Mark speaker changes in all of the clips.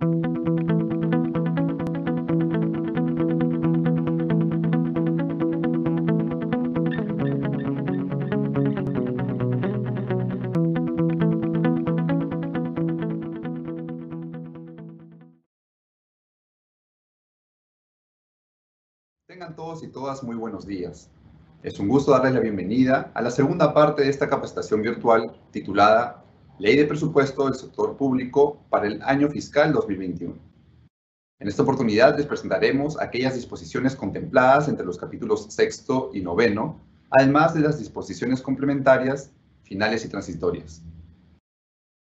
Speaker 1: Tengan todos y todas muy buenos días. Es un gusto darles la bienvenida a la segunda parte de esta capacitación virtual titulada Ley de Presupuesto del Sector Público para el año fiscal 2021. En esta oportunidad les presentaremos aquellas disposiciones contempladas entre los capítulos 6º y 9º, además de las disposiciones complementarias, finales y transitorias.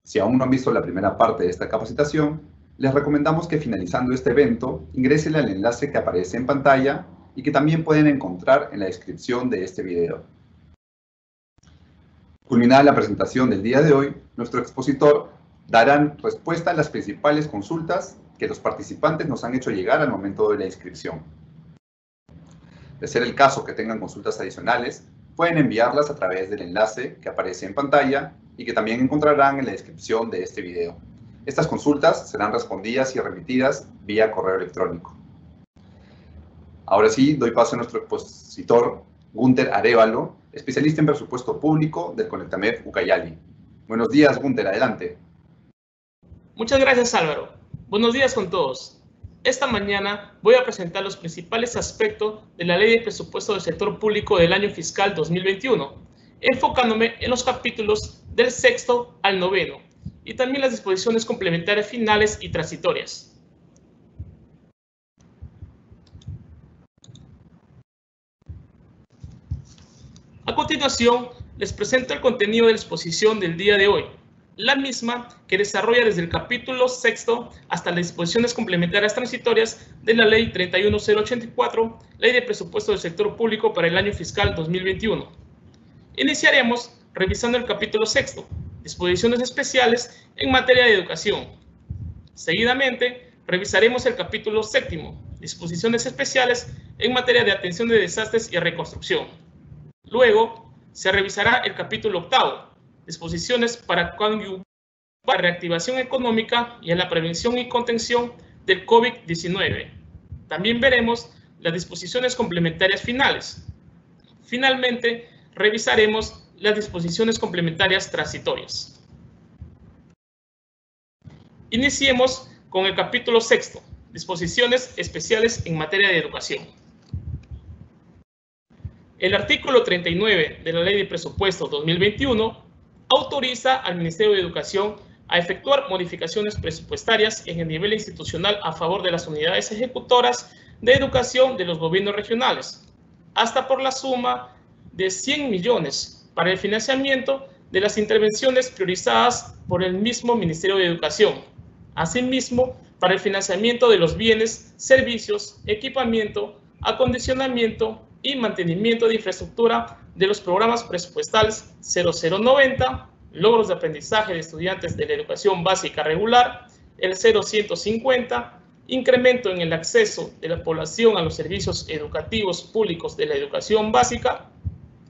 Speaker 1: Si aún no han visto la primera parte de esta capacitación, les recomendamos que finalizando este evento ingresen al enlace que aparece en pantalla y que también pueden encontrar en la descripción de este video. Culminada la presentación del día de hoy, nuestro expositor dará respuesta a las principales consultas que los participantes nos han hecho llegar al momento de la inscripción. De ser el caso que tengan consultas adicionales, pueden enviarlas a través del enlace que aparece en pantalla y que también encontrarán en la descripción de este video. Estas consultas serán respondidas y remitidas vía correo electrónico. Ahora sí, doy paso a nuestro expositor, Gunter Arévalo, especialista en presupuesto público del Conectamed Ucayali. Buenos días, Gunter, adelante.
Speaker 2: Muchas gracias, Álvaro. Buenos días con todos. Esta mañana voy a presentar los principales aspectos de la Ley de Presupuesto del Sector Público del año fiscal 2021, enfocándome en los capítulos del 6º al 9º y también las disposiciones complementarias finales y transitorias. A continuación, les presento el contenido de la exposición del día de hoy, la misma que desarrolla desde el capítulo 6º hasta las disposiciones complementarias transitorias de la Ley 31084, Ley de Presupuesto del Sector Público para el año fiscal 2021. Iniciaremos revisando el capítulo 6º, disposiciones especiales en materia de educación. Seguidamente, revisaremos el capítulo 7º, disposiciones especiales en materia de atención de desastres y reconstrucción. Luego, se revisará el capítulo 8º, disposiciones para coadyuvar a la reactivación económica y a la prevención y contención del COVID-19. También veremos las disposiciones complementarias finales. Finalmente, revisaremos las disposiciones complementarias transitorias. Iniciemos con el capítulo 6º, disposiciones especiales en materia de educación. El artículo 39 de la Ley de Presupuesto 2021 autoriza al Ministerio de Educación a efectuar modificaciones presupuestarias en el nivel institucional a favor de las unidades ejecutoras de educación de los gobiernos regionales, hasta por la suma de 100 millones para el financiamiento de las intervenciones priorizadas por el mismo Ministerio de Educación. Asimismo, para el financiamiento de los bienes, servicios, equipamiento, acondicionamiento y mantenimiento de infraestructura de los programas presupuestales 0090, logros de aprendizaje de estudiantes de la educación básica regular, el 0150, incremento en el acceso de la población a los servicios educativos públicos de la educación básica,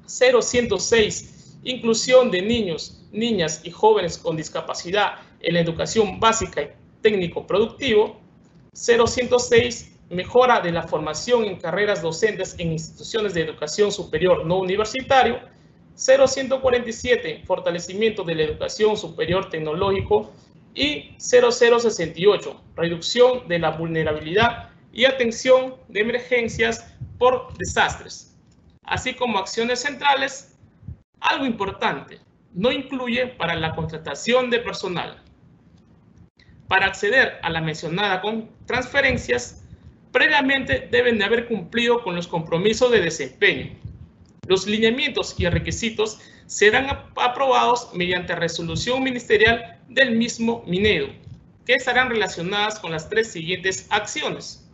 Speaker 2: 0106, inclusión de niños, niñas y jóvenes con discapacidad en la educación básica y técnico-productivo, 0106, mejora de la formación en carreras docentes en instituciones de educación superior no universitario, 0147, fortalecimiento de la educación superior tecnológico y 0068, reducción de la vulnerabilidad y atención de emergencias por desastres, así como acciones centrales. Algo importante, no incluye para la contratación de personal. Para acceder a la mencionada con transferencias, previamente deben de haber cumplido con los compromisos de desempeño. Los lineamientos y requisitos serán aprobados mediante resolución ministerial del mismo Minedu, que estarán relacionadas con las tres siguientes acciones: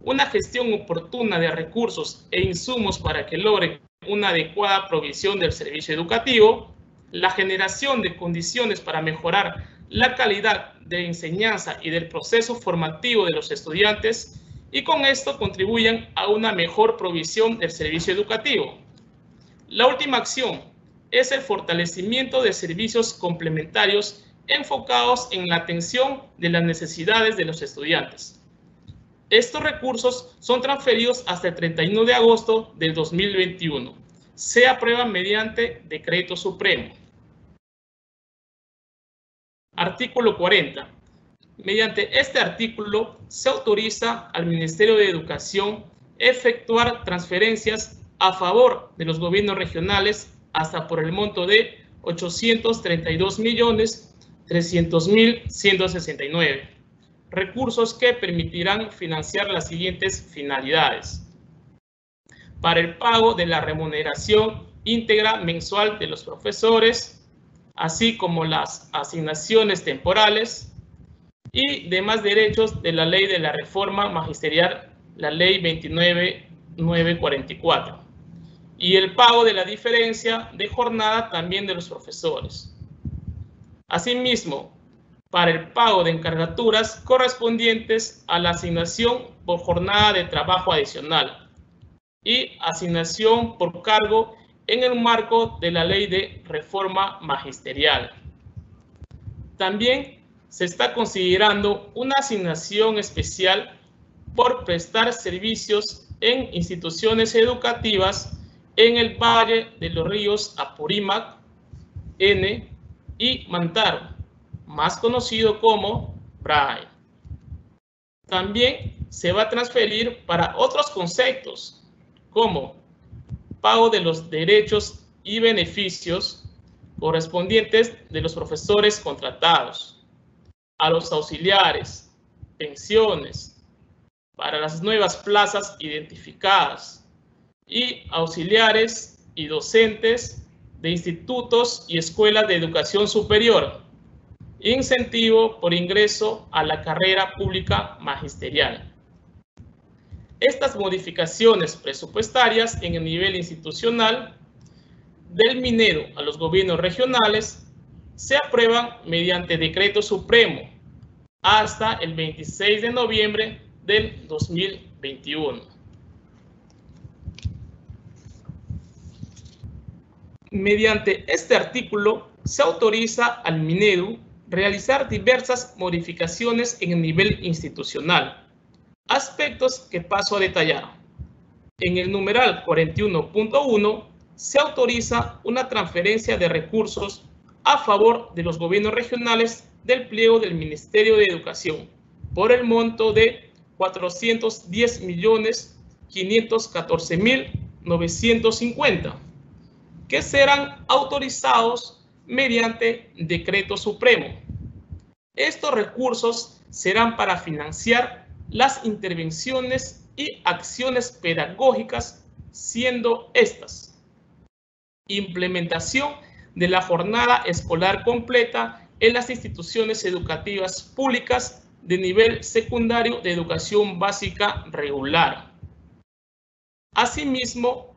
Speaker 2: una gestión oportuna de recursos e insumos para que logren una adecuada provisión del servicio educativo, la generación de condiciones para mejorar la calidad de enseñanza y del proceso formativo de los estudiantes, y con esto contribuyan a una mejor provisión del servicio educativo. La última acción es el fortalecimiento de servicios complementarios enfocados en la atención de las necesidades de los estudiantes. Estos recursos son transferidos hasta el 31 de agosto del 2021. Se aprueban mediante decreto supremo. Artículo 40. Mediante este artículo se autoriza al Ministerio de Educación efectuar transferencias a favor de los gobiernos regionales hasta por el monto de 832.300.169. Recursos que permitirán financiar las siguientes finalidades. Para el pago de la remuneración íntegra mensual de los profesores, así como las asignaciones temporales y demás derechos de la ley de la reforma magisterial, la ley 29.944, y el pago de la diferencia de jornada también de los profesores. Asimismo, para el pago de encargaturas correspondientes a la asignación por jornada de trabajo adicional y asignación por cargo en el marco de la ley de reforma magisterial. También se está considerando una asignación especial por prestar servicios en instituciones educativas en el Valle de los Ríos Apurímac, N y Mantaro, más conocido como BRAE. También se va a transferir para otros conceptos, como pago de los derechos y beneficios correspondientes de los profesores contratados, a los auxiliares, pensiones, para las nuevas plazas identificadas, y auxiliares y docentes de institutos y escuelas de educación superior, incentivo por ingreso a la carrera pública magisterial. Estas modificaciones presupuestarias en el nivel institucional del Minero a los gobiernos regionales se aprueban mediante decreto supremo hasta el 26 de noviembre del 2021. Mediante este artículo se autoriza al Minedu realizar diversas modificaciones en el nivel institucional, aspectos que paso a detallar. En el numeral 41.1 se autoriza una transferencia de recursos a favor de los gobiernos regionales del pliego del Ministerio de Educación por el monto de 410.514.950, que serán autorizados mediante decreto supremo. Estos recursos serán para financiar las intervenciones y acciones pedagógicas, siendo estas: implementación de la jornada escolar completa en las instituciones educativas públicas de nivel secundario de educación básica regular. Asimismo,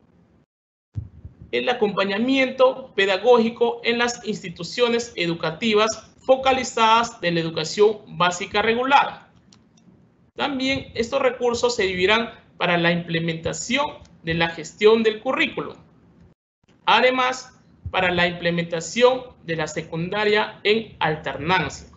Speaker 2: el acompañamiento pedagógico en las instituciones educativas focalizadas de la educación básica regular. También estos recursos servirán para la implementación de la gestión del currículo. Además, para la implementación de la secundaria en alternancia.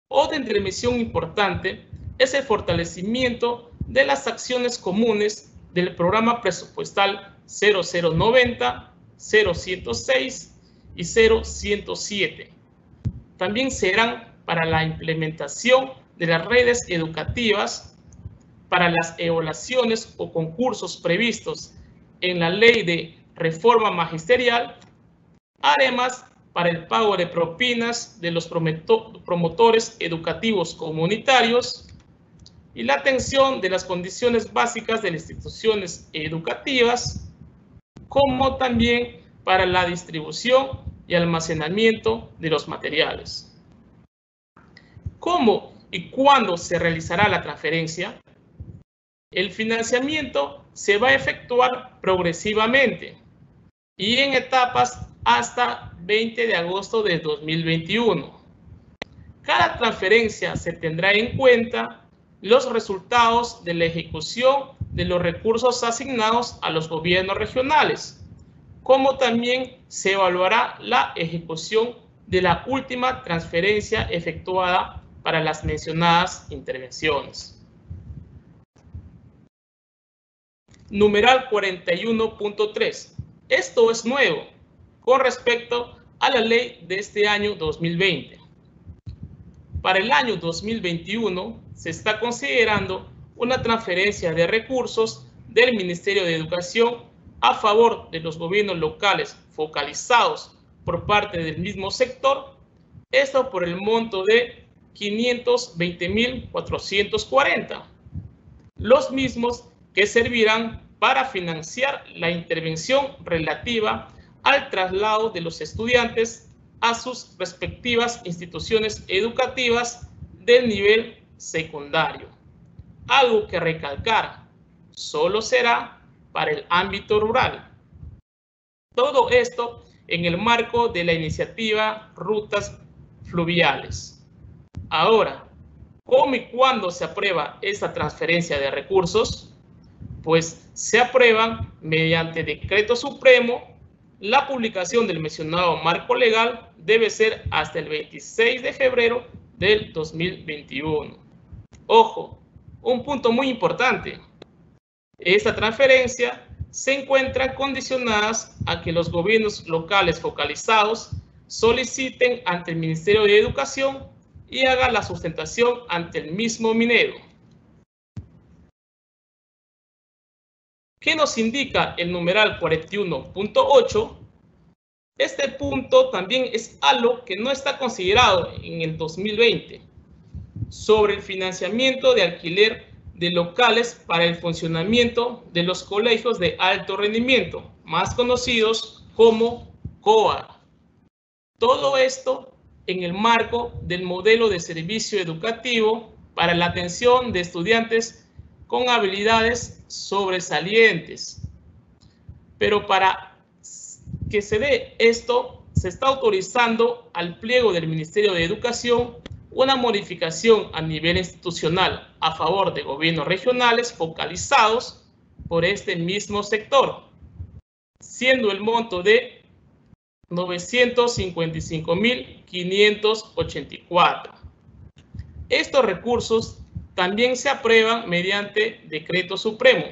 Speaker 2: Otra intervención importante es el fortalecimiento de las acciones comunes del programa presupuestal 0090, 0106 y 0107. También serán para la implementación de las redes educativas, para las evaluaciones o concursos previstos en la ley de reforma magisterial, además para el pago de propinas de los promotores educativos comunitarios y la atención de las condiciones básicas de las instituciones educativas, como también para la distribución y almacenamiento de los materiales. ¿Cómo y cuándo se realizará la transferencia? El financiamiento se va a efectuar progresivamente y en etapas hasta 20 de agosto de 2021. Cada transferencia se tendrá en cuenta los resultados de la ejecución de los recursos asignados a los gobiernos regionales, como también se evaluará la ejecución de la última transferencia efectuada para las mencionadas intervenciones. Numeral 41.3. Esto es nuevo con respecto a la ley de este año 2020. Para el año 2021 se está considerando una transferencia de recursos del Ministerio de Educación a favor de los gobiernos locales focalizados por parte del mismo sector, esto por el monto de 520.440, los mismos que servirán para financiar la intervención relativa al traslado de los estudiantes a sus respectivas instituciones educativas del nivel secundario. Algo que recalcar, solo será para el ámbito rural. Todo esto en el marco de la iniciativa Rutas Fluviales. Ahora, ¿cómo y cuándo se aprueba esta transferencia de recursos? Pues se aprueban mediante decreto supremo. La publicación del mencionado marco legal debe ser hasta el 26 de febrero del 2021. Ojo, un punto muy importante. Esta transferencia se encuentra condicionadas a que los gobiernos locales focalizados soliciten ante el Ministerio de Educación y hagan la sustentación ante el mismo Minedu. ¿Qué nos indica el numeral 41.8? Este punto también es algo que no está considerado en el 2020, sobre el financiamiento de alquiler de locales para el funcionamiento de los colegios de alto rendimiento, más conocidos como COA. Todo esto en el marco del modelo de servicio educativo para la atención de estudiantes con habilidades sobresalientes. Pero para que se dé esto, se está autorizando al pliego del Ministerio de Educación una modificación a nivel institucional a favor de gobiernos regionales focalizados por este mismo sector, siendo el monto de 955.584. Estos recursos también se aprueban mediante decreto supremo,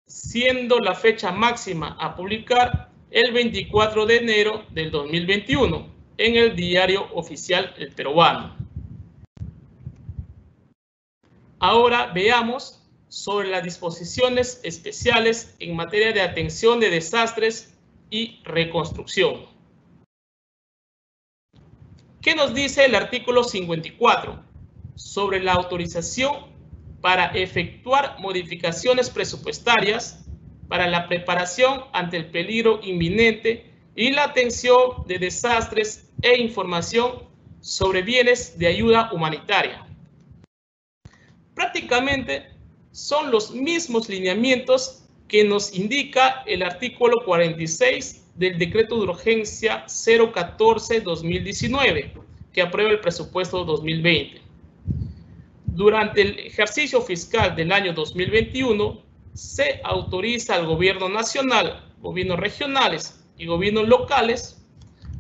Speaker 2: siendo la fecha máxima a publicar el 24 de enero del 2021 en el Diario Oficial El Peruano. Ahora veamos sobre las disposiciones especiales en materia de atención de desastres y reconstrucción. ¿Qué nos dice el artículo 54? Sobre la autorización para efectuar modificaciones presupuestarias para la preparación ante el peligro inminente y la atención de desastres e información sobre bienes de ayuda humanitaria. Prácticamente son los mismos lineamientos que nos indica el artículo 46 del Decreto de Urgencia 014-2019, que aprueba el presupuesto 2020. Durante el ejercicio fiscal del año 2021, se autoriza al gobierno nacional, gobiernos regionales y gobiernos locales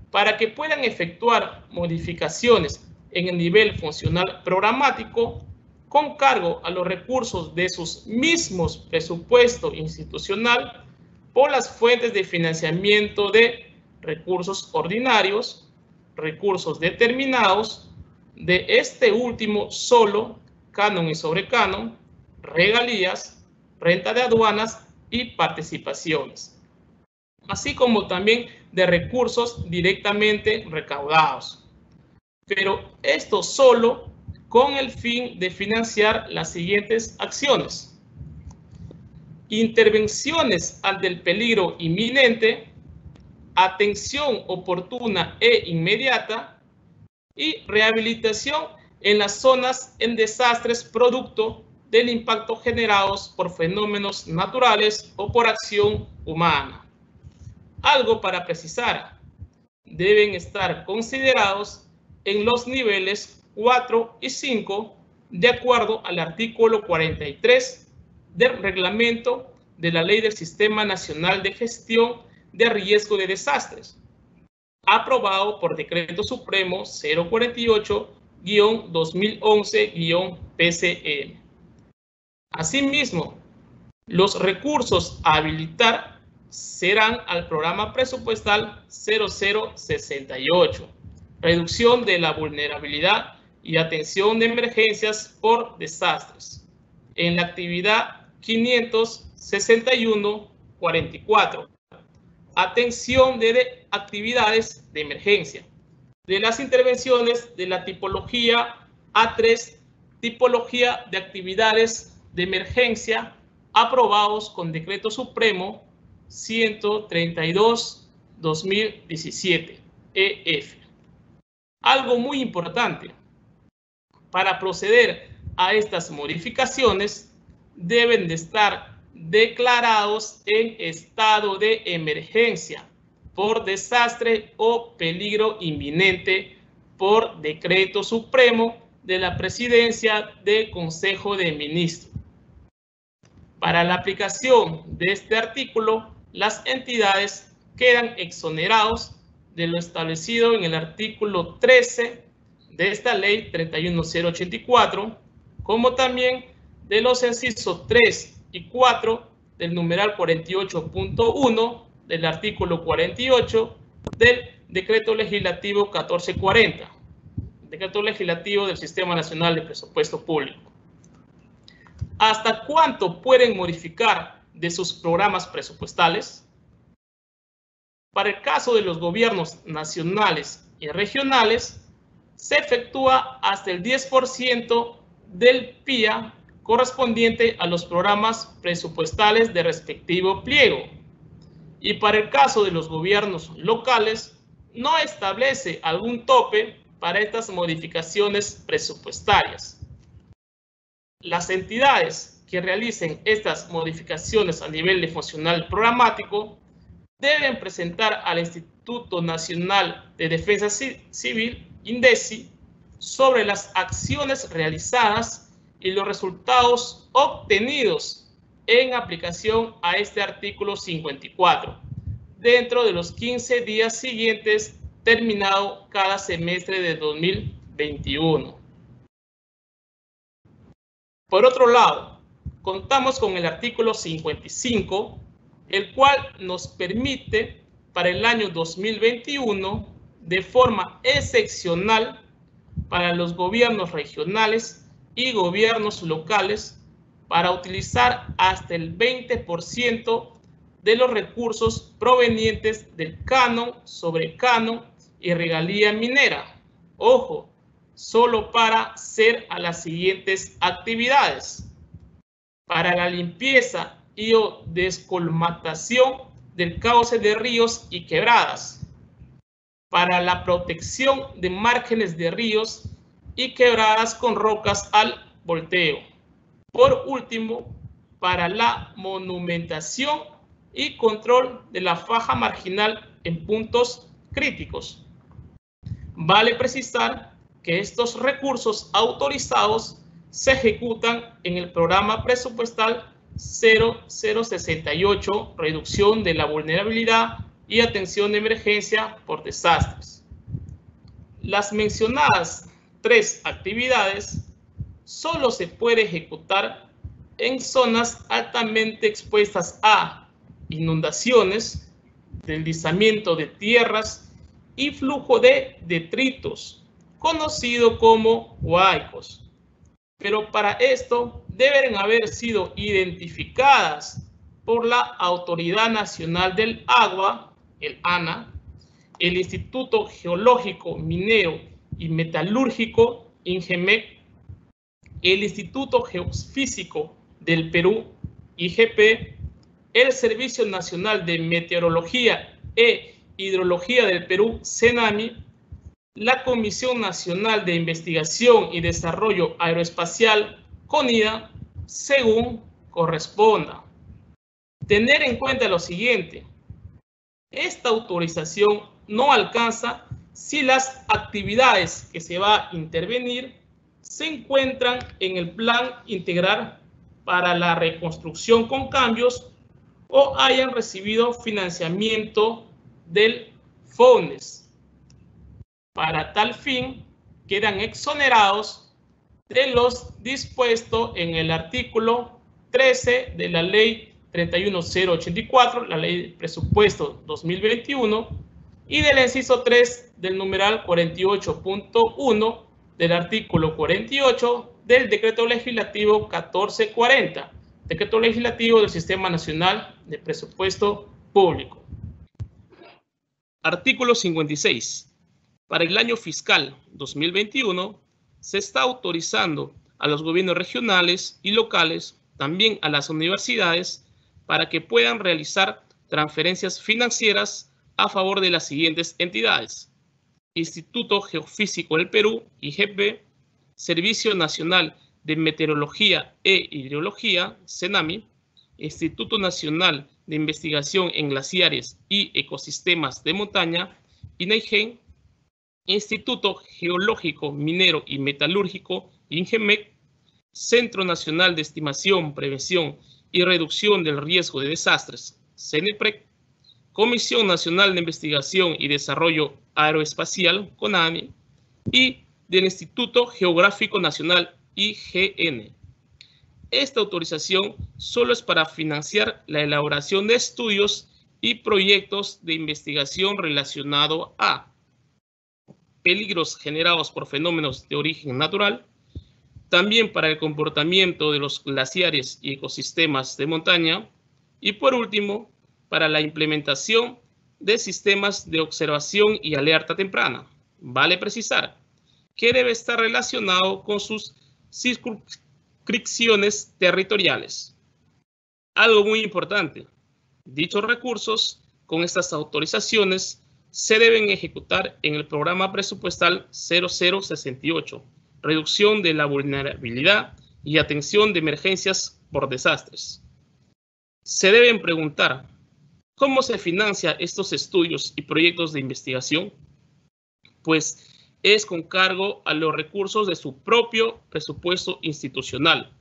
Speaker 2: para que puedan efectuar modificaciones en el nivel funcional programático con cargo a los recursos de sus mismos presupuesto institucional por las fuentes de financiamiento de recursos ordinarios, recursos determinados, de este último solo canon y sobrecanon, regalías, renta de aduanas y participaciones, así como también de recursos directamente recaudados. Pero esto solo con el fin de financiar las siguientes acciones: intervenciones ante el peligro inminente, atención oportuna e inmediata y rehabilitación en las zonas en desastres producto del impacto generados por fenómenos naturales o por acción humana. Algo para precisar: deben estar considerados en los niveles 4 y 5 de acuerdo al artículo 43 del reglamento de la Ley del Sistema Nacional de Gestión de Riesgo de Desastres. aprobado por Decreto Supremo 048-2011-PCM. Asimismo, los recursos a habilitar serán al programa presupuestal 0068, reducción de la vulnerabilidad y atención de emergencias por desastres, en la actividad 561-44, atención de actividades de emergencia, de las intervenciones de la tipología A3, tipología de actividades de emergencia, aprobados con Decreto Supremo 132-2017, EF. Algo muy importante, para proceder a estas modificaciones deben de estar declarados en estado de emergencia por desastre o peligro inminente por Decreto Supremo de la Presidencia del Consejo de Ministros. Para la aplicación de este artículo, las entidades quedan exonerados de lo establecido en el artículo 13 de esta ley 31084, como también de los incisos 3 y 4 del numeral 48.1 del artículo 48 del Decreto Legislativo 1440, Decreto Legislativo del Sistema Nacional de Presupuesto Público. ¿Hasta cuánto pueden modificar de sus programas presupuestales? Para el caso de los gobiernos nacionales y regionales, se efectúa hasta el 10% del PIA correspondiente a los programas presupuestales de respectivo pliego. Y para el caso de los gobiernos locales, no establece algún tope para estas modificaciones presupuestarias. Las entidades que realicen estas modificaciones a nivel de funcional programático deben presentar al Instituto Nacional de Defensa Civil, INDECI, sobre las acciones realizadas y los resultados obtenidos en aplicación a este artículo 54, dentro de los 15 días siguientes terminado cada semestre de 2021. Por otro lado, contamos con el artículo 55, el cual nos permite para el año 2021, de forma excepcional para los gobiernos regionales y gobiernos locales, para utilizar hasta el 20% de los recursos provenientes del canon sobre canon y regalía minera. Ojo, solo para hacer a las siguientes actividades: para la limpieza y o descolmatación del cauce de ríos y quebradas, para la protección de márgenes de ríos y quebradas con rocas al volteo. Por último, para la monumentación y control de la faja marginal en puntos críticos. Vale precisar que estos recursos autorizados se ejecutan en el programa presupuestal 0068, reducción de la vulnerabilidad y atención de emergencia por desastres. Las mencionadas 3 actividades solo se puede ejecutar en zonas altamente expuestas a inundaciones, deslizamiento de tierras y flujo de detritos, conocido como huaicos. Pero para esto deben haber sido identificadas por la Autoridad Nacional del Agua, el ANA, el Instituto Geológico, Minero y Metalúrgico, INGEMEC, el Instituto Geofísico del Perú, IGP, el Servicio Nacional de Meteorología e Hidrología del Perú, CENAMI, la Comisión Nacional de Investigación y Desarrollo Aeroespacial, CONIDA, según corresponda. Tener en cuenta lo siguiente: esta autorización no alcanza si las actividades que se va a intervenir se encuentran en el Plan Integral para la Reconstrucción con Cambios o hayan recibido financiamiento del FONDES, Para tal fin, quedan exonerados de los dispuestos en el artículo 13 de la Ley 31084, la Ley de Presupuesto 2021, y del inciso 3 del numeral 48.1 del artículo 48 del Decreto Legislativo 1440, Decreto Legislativo del Sistema Nacional de Presupuesto Público. Artículo 56. Para el año fiscal 2021, se está autorizando a los gobiernos regionales y locales, también a las universidades, para que puedan realizar transferencias financieras a favor de las siguientes entidades: Instituto Geofísico del Perú, IGP, Servicio Nacional de Meteorología e Hidrología, CENAMI, Instituto Nacional de Investigación en Glaciares y Ecosistemas de Montaña, INAIGEN, Instituto Geológico, Minero y Metalúrgico, INGEMEC, Centro Nacional de Estimación, Prevención y Reducción del Riesgo de Desastres, CENEPREC, Comisión Nacional de Investigación y Desarrollo Aeroespacial, CONAMI, y del Instituto Geográfico Nacional, IGN. Esta autorización solo es para financiar la elaboración de estudios y proyectos de investigación relacionados a peligros generados por fenómenos de origen natural, también para el comportamiento de los glaciares y ecosistemas de montaña, y por último, para la implementación de sistemas de observación y alerta temprana. Vale precisar que debe estar relacionado con sus circunscripciones territoriales. Algo muy importante: dichos recursos con estas autorizaciones se deben ejecutar en el programa presupuestal 0068, reducción de la vulnerabilidad y atención de emergencias por desastres. Se deben preguntar: ¿cómo se financian estos estudios y proyectos de investigación? Pues es con cargo a los recursos de su propio presupuesto institucional,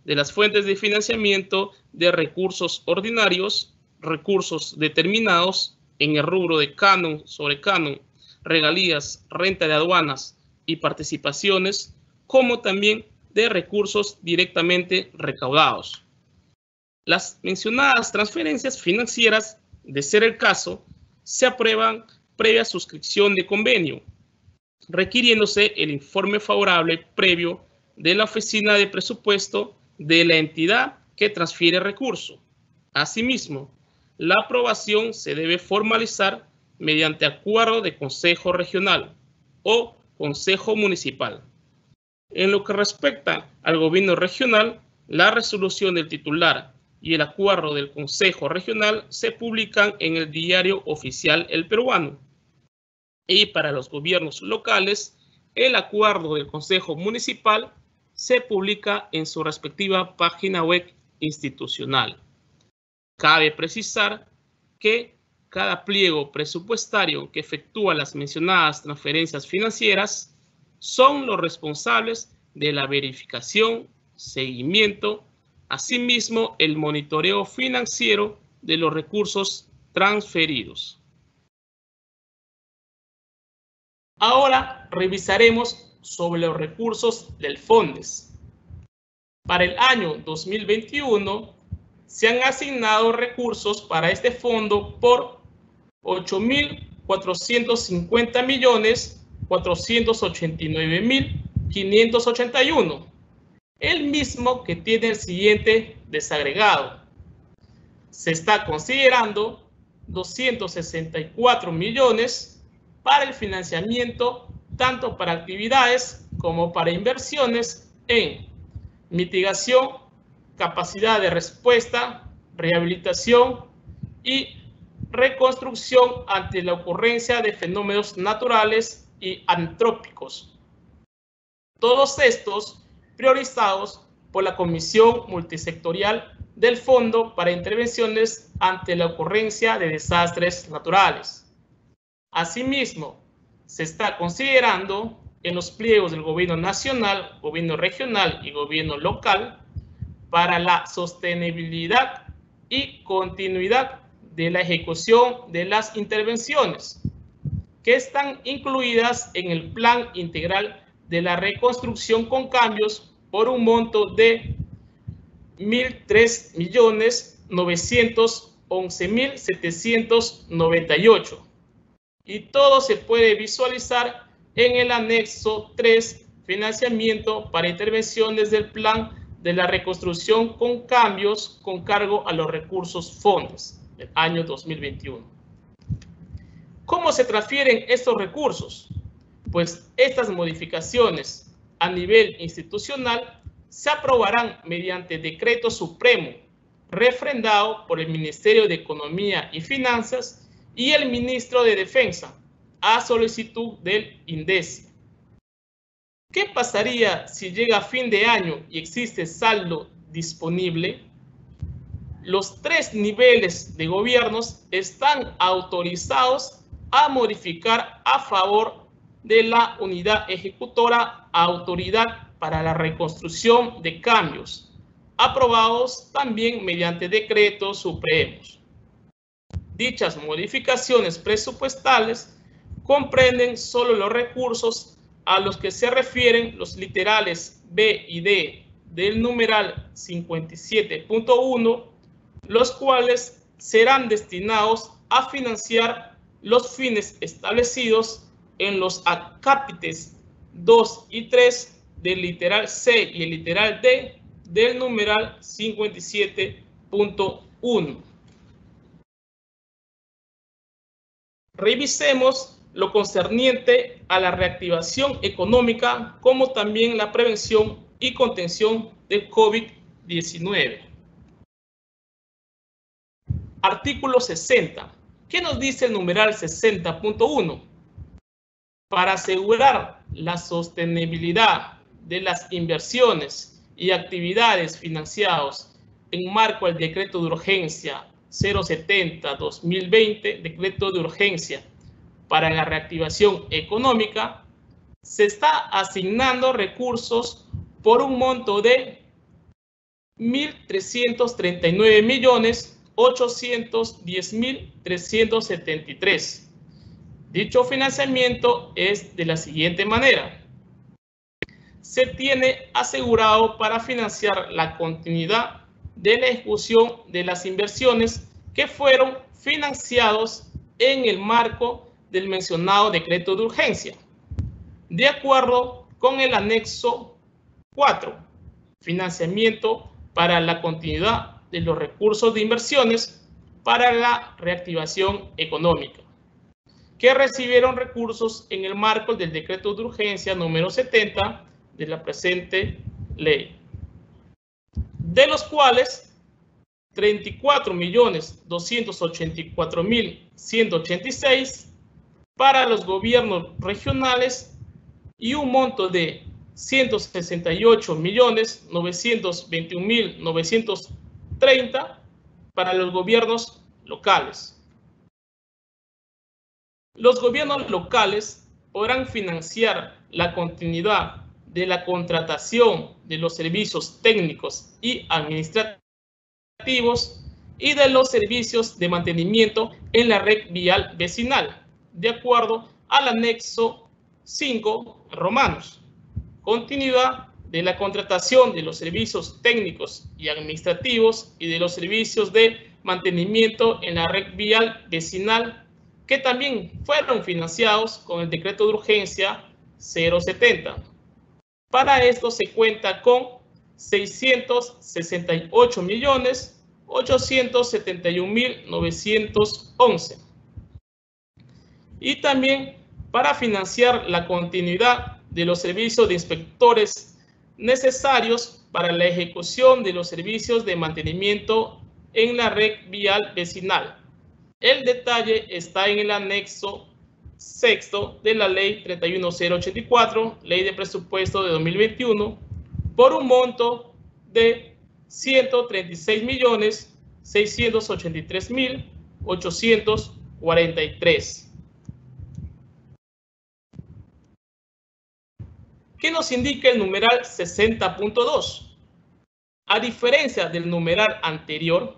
Speaker 2: de las fuentes de financiamiento de recursos ordinarios, recursos determinados en el rubro de canon sobre canon, regalías, renta de aduanas y participaciones, como también de recursos directamente recaudados. Las mencionadas transferencias financieras, de ser el caso, se aprueban previa suscripción de convenio, requiriéndose el informe favorable previo de la oficina de presupuesto de la entidad que transfiere recurso. Asimismo, la aprobación se debe formalizar mediante acuerdo de Consejo Regional o Consejo Municipal. En lo que respecta al gobierno regional, la resolución del titular y el acuerdo del Consejo Regional se publican en el Diario Oficial El Peruano. Y para los gobiernos locales, el acuerdo del Consejo Municipal se publica en su respectiva página web institucional. Cabe precisar que cada pliego presupuestario que efectúa las mencionadas transferencias financieras son los responsables de la verificación, seguimiento, asimismo el monitoreo financiero de los recursos transferidos. Ahora revisaremos sobre los recursos del FONDES. Para el año 2021 se han asignado recursos para este fondo por 8.450.489.581, el mismo que tiene el siguiente desagregado. Se está considerando 264 millones para el financiamiento tanto para actividades como para inversiones en mitigación, capacidad de respuesta, rehabilitación y reconstrucción ante la ocurrencia de fenómenos naturales y antrópicos. Todos estos priorizados por la Comisión Multisectorial del Fondo para Intervenciones ante la ocurrencia de desastres naturales. Asimismo, se está considerando en los pliegos del Gobierno Nacional, Gobierno Regional y Gobierno Local para la sostenibilidad y continuidad de la ejecución de las intervenciones. que están incluidas en el Plan Integral de la Reconstrucción con Cambios por un monto de 1.003.911.798. Y todo se puede visualizar en el anexo 3, financiamiento para intervenciones del Plan de la Reconstrucción con Cambios con cargo a los recursos fondos del año 2021. ¿Cómo se transfieren estos recursos? Pues estas modificaciones a nivel institucional se aprobarán mediante decreto supremo refrendado por el Ministerio de Economía y Finanzas y el Ministro de Defensa a solicitud del INDECI. ¿Qué pasaría si llega fin de año y existe saldo disponible? Los 3 niveles de gobiernos están autorizados a modificar a favor de la unidad ejecutora Autoridad para la Reconstrucción de Cambios, aprobados también mediante decretos supremos. Dichas modificaciones presupuestales comprenden solo los recursos a los que se refieren los literales B y D del numeral 57.1, los cuales serán destinados a financiar los fines establecidos en los acápites 2 y 3 del literal C y el literal D del numeral 57.1. Revisemos lo concerniente a la reactivación económica, como también la prevención y contención del COVID-19. Artículo 60. ¿Qué nos dice el numeral 60.1? Para asegurar la sostenibilidad de las inversiones y actividades financiadas en marco del decreto de urgencia 070-2020, decreto de urgencia para la reactivación económica, se está asignando recursos por un monto de 1.339.810.373. Dicho financiamiento es de la siguiente manera. Se tiene asegurado para financiar la continuidad de la ejecución de las inversiones que fueron financiados en el marco del mencionado decreto de urgencia, de acuerdo con el anexo 4, financiamiento para la continuidad de los recursos de inversiones para la reactivación económica, que recibieron recursos en el marco del decreto de urgencia número 70 de la presente ley, de los cuales 34.284.186 para los gobiernos regionales y un monto de 168.921.930 para los gobiernos locales. Los gobiernos locales podrán financiar la continuidad de la contratación de los servicios técnicos y administrativos y de los servicios de mantenimiento en la red vial vecinal, de acuerdo al anexo 5 romanos. Continuidad de la contratación de los servicios técnicos y administrativos y de los servicios de mantenimiento en la red vial vecinal, que también fueron financiados con el decreto de urgencia 070. Para esto se cuenta con 668.871.911. Y también para financiar la continuidad de los servicios de inspectores necesarios para la ejecución de los servicios de mantenimiento en la red vial vecinal. El detalle está en el anexo sexto de la ley 31084, ley de presupuesto de 2021, por un monto de 136.683.843. ¿Qué nos indica el numeral 60.2? A diferencia del numeral anterior,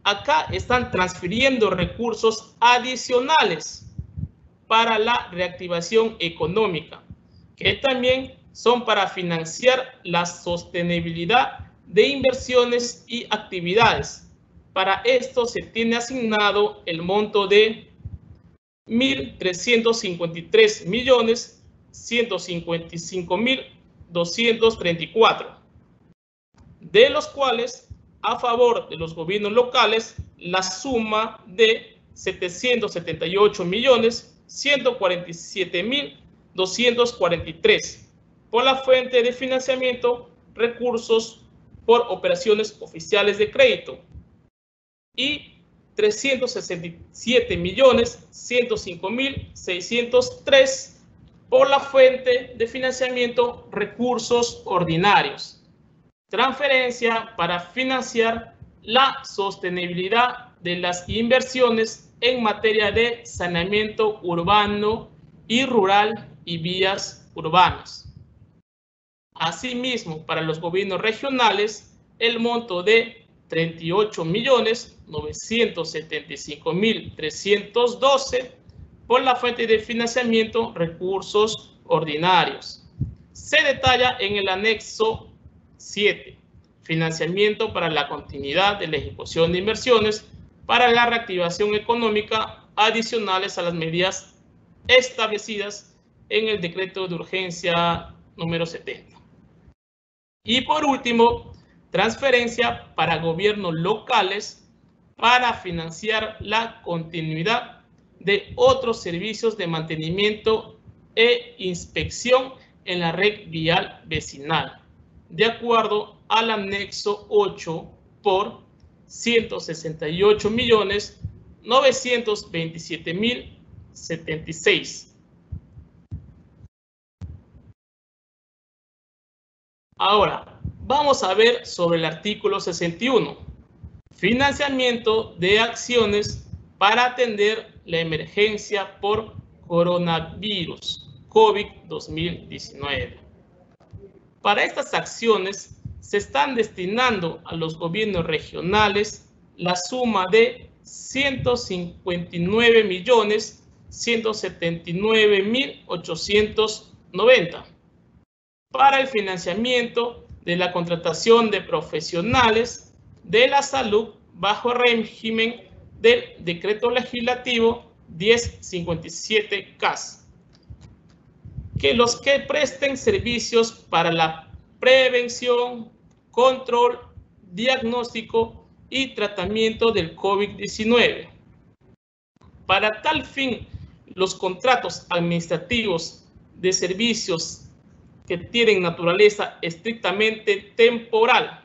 Speaker 2: acá están transfiriendo recursos adicionales para la reactivación económica, que también son para financiar la sostenibilidad de inversiones y actividades. Para esto se tiene asignado el monto de 1.353.155.234, de los cuales a favor de los gobiernos locales la suma de 778.147.243, por la fuente de financiamiento recursos por operaciones oficiales de crédito, y 367.105.603 por la fuente de financiamiento recursos ordinarios. Transferencia para financiar la sostenibilidad de las inversiones en materia de saneamiento urbano y rural y vías urbanas. Asimismo, para los gobiernos regionales, el monto de 38.975.312 por la fuente de financiamiento recursos ordinarios. Se detalla en el anexo 7, financiamiento para la continuidad de la ejecución de inversiones para la reactivación económica adicionales a las medidas establecidas en el decreto de urgencia número 70. Y por último, transferencia para gobiernos locales para financiar la continuidad de otros servicios de mantenimiento e inspección en la red vial vecinal, de acuerdo al anexo 8 por 168.927.076. Ahora, vamos a ver sobre el artículo 61, financiamiento de acciones para atender la emergencia por coronavirus COVID-2019. Para estas acciones se están destinando a los gobiernos regionales la suma de 159.179.890 para el financiamiento de la contratación de profesionales de la salud bajo régimen del Decreto Legislativo 1057-CAS, que los que presten servicios para la prevención, control, diagnóstico y tratamiento del COVID-19. Para tal fin, los contratos administrativos de servicios que tienen naturaleza estrictamente temporal,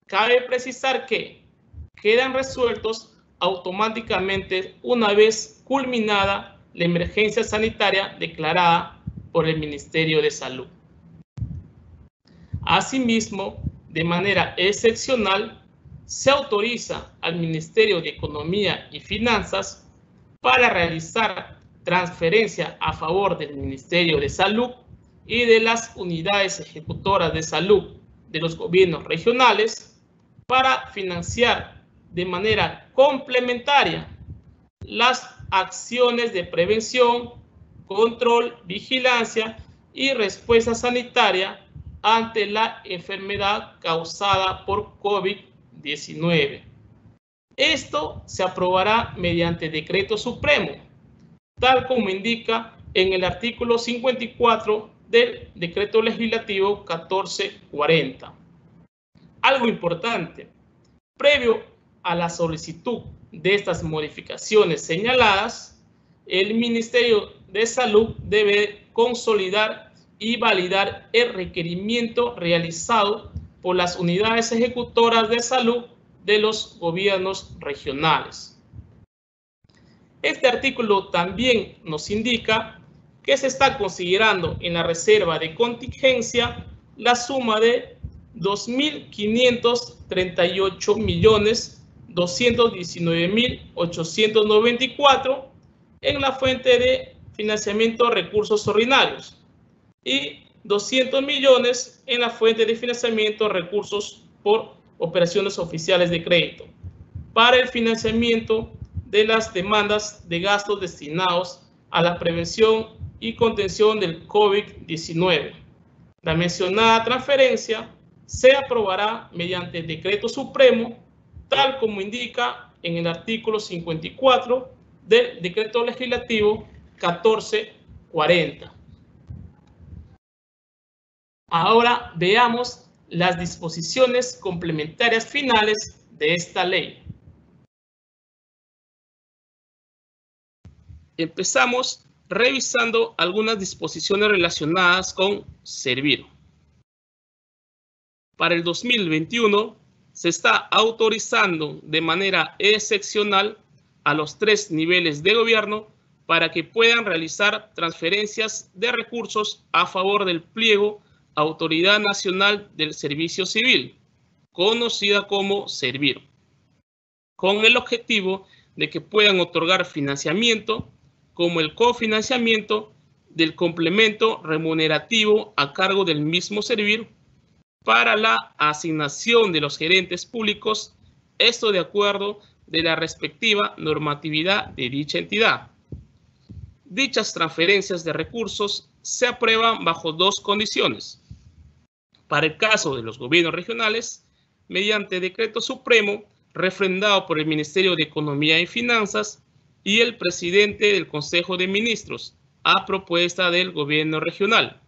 Speaker 2: cabe precisar que quedan resueltos automáticamente una vez culminada la emergencia sanitaria declarada por el Ministerio de Salud. Asimismo, de manera excepcional, se autoriza al Ministerio de Economía y Finanzas para realizar transferencia a favor del Ministerio de Salud y de las unidades ejecutoras de salud de los gobiernos regionales para financiar de manera complementaria las acciones de prevención, control, vigilancia y respuesta sanitaria ante la enfermedad causada por COVID-19. Esto se aprobará mediante decreto supremo, tal como indica en el artículo 54 del Decreto Legislativo 1440. Algo importante, previo a la solicitud de estas modificaciones señaladas, el Ministerio de Salud debe consolidar y validar el requerimiento realizado por las unidades ejecutoras de salud de los gobiernos regionales. Este artículo también nos indica que se está considerando en la reserva de contingencia la suma de 2.538.219.894 en la fuente de financiamiento de recursos ordinarios y 200 millones en la fuente de financiamiento de recursos por operaciones oficiales de crédito para el financiamiento de las demandas de gastos destinados a la prevención y contención del COVID-19. La mencionada transferencia se aprobará mediante decreto supremo, tal como indica en el artículo 54 del Decreto Legislativo 1440. Ahora veamos las disposiciones complementarias finales de esta ley. Empezamos revisando algunas disposiciones relacionadas con Servir. Para el 2021 se está autorizando de manera excepcional a los 3 niveles de gobierno para que puedan realizar transferencias de recursos a favor del pliego Autoridad Nacional del Servicio Civil, conocida como Servir, con el objetivo de que puedan otorgar financiamiento como el cofinanciamiento del complemento remunerativo a cargo del mismo Servir para la asignación de los gerentes públicos, esto de acuerdo de la respectiva normatividad de dicha entidad. Dichas transferencias de recursos se aprueban bajo 2 condiciones. Para el caso de los gobiernos regionales, mediante decreto supremo refrendado por el Ministerio de Economía y Finanzas y el presidente del Consejo de Ministros, a propuesta del gobierno regional.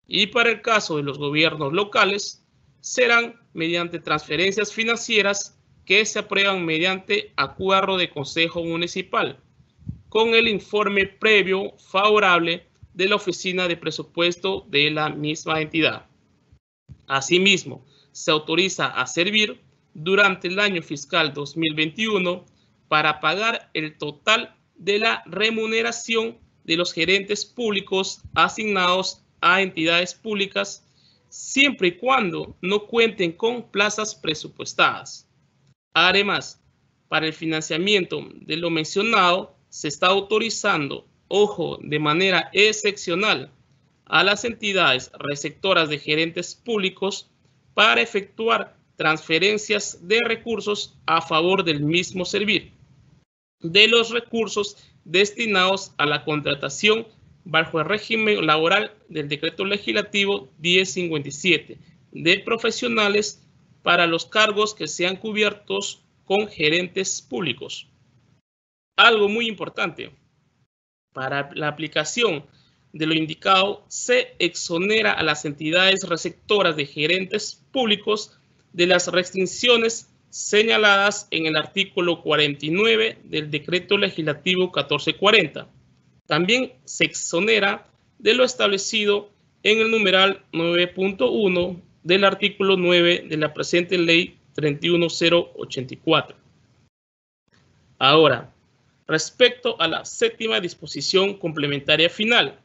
Speaker 2: Y para el caso de los gobiernos locales, serán mediante transferencias financieras que se aprueban mediante acuerdo de Consejo Municipal, con el informe previo favorable de la Oficina de Presupuesto de la misma entidad. Asimismo, se autoriza a Servir durante el año fiscal 2021 para pagar el total de la remuneración de los gerentes públicos asignados a entidades públicas, siempre y cuando no cuenten con plazas presupuestadas. Además, para el financiamiento de lo mencionado, se está autorizando, ojo, de manera excepcional, a las entidades receptoras de gerentes públicos para efectuar transferencias de recursos a favor del mismo Servir, de los recursos destinados a la contratación bajo el régimen laboral del Decreto Legislativo 1057 de profesionales para los cargos que sean cubiertos con gerentes públicos. Algo muy importante, para la aplicación de lo indicado, se exonera a las entidades receptoras de gerentes públicos de las restricciones señaladas en el artículo 49 del Decreto Legislativo 1440. También se exonera de lo establecido en el numeral 9.1 del artículo 9 de la presente ley 31084. Ahora, respecto a la séptima disposición complementaria final,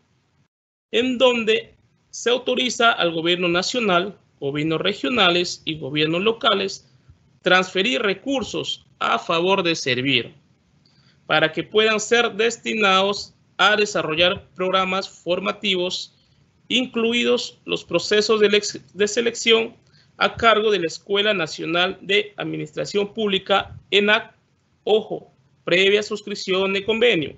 Speaker 2: en donde se autoriza al gobierno nacional, gobiernos regionales y gobiernos locales transferir recursos a favor de Servir para que puedan ser destinados a desarrollar programas formativos, incluidos los procesos de selección a cargo de la Escuela Nacional de Administración Pública, ENAC, ojo, previa suscripción de convenio.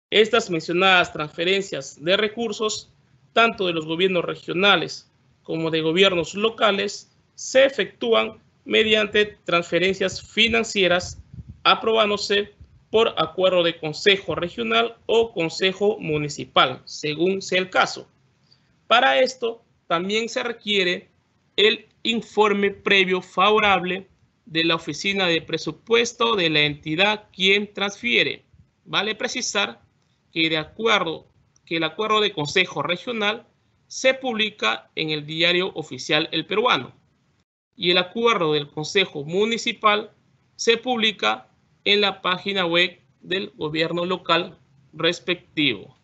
Speaker 2: Estas mencionadas transferencias de recursos, tanto de los gobiernos regionales como de gobiernos locales, se efectúan mediante transferencias financieras aprobándose por acuerdo de Consejo Regional o Consejo Municipal, según sea el caso. Para esto, también se requiere el informe previo favorable de la Oficina de Presupuesto de la entidad quien transfiere. Vale precisar que el acuerdo de Consejo Regional se publica en el Diario Oficial El Peruano y el acuerdo del Consejo Municipal se publica en la página web del gobierno local respectivo.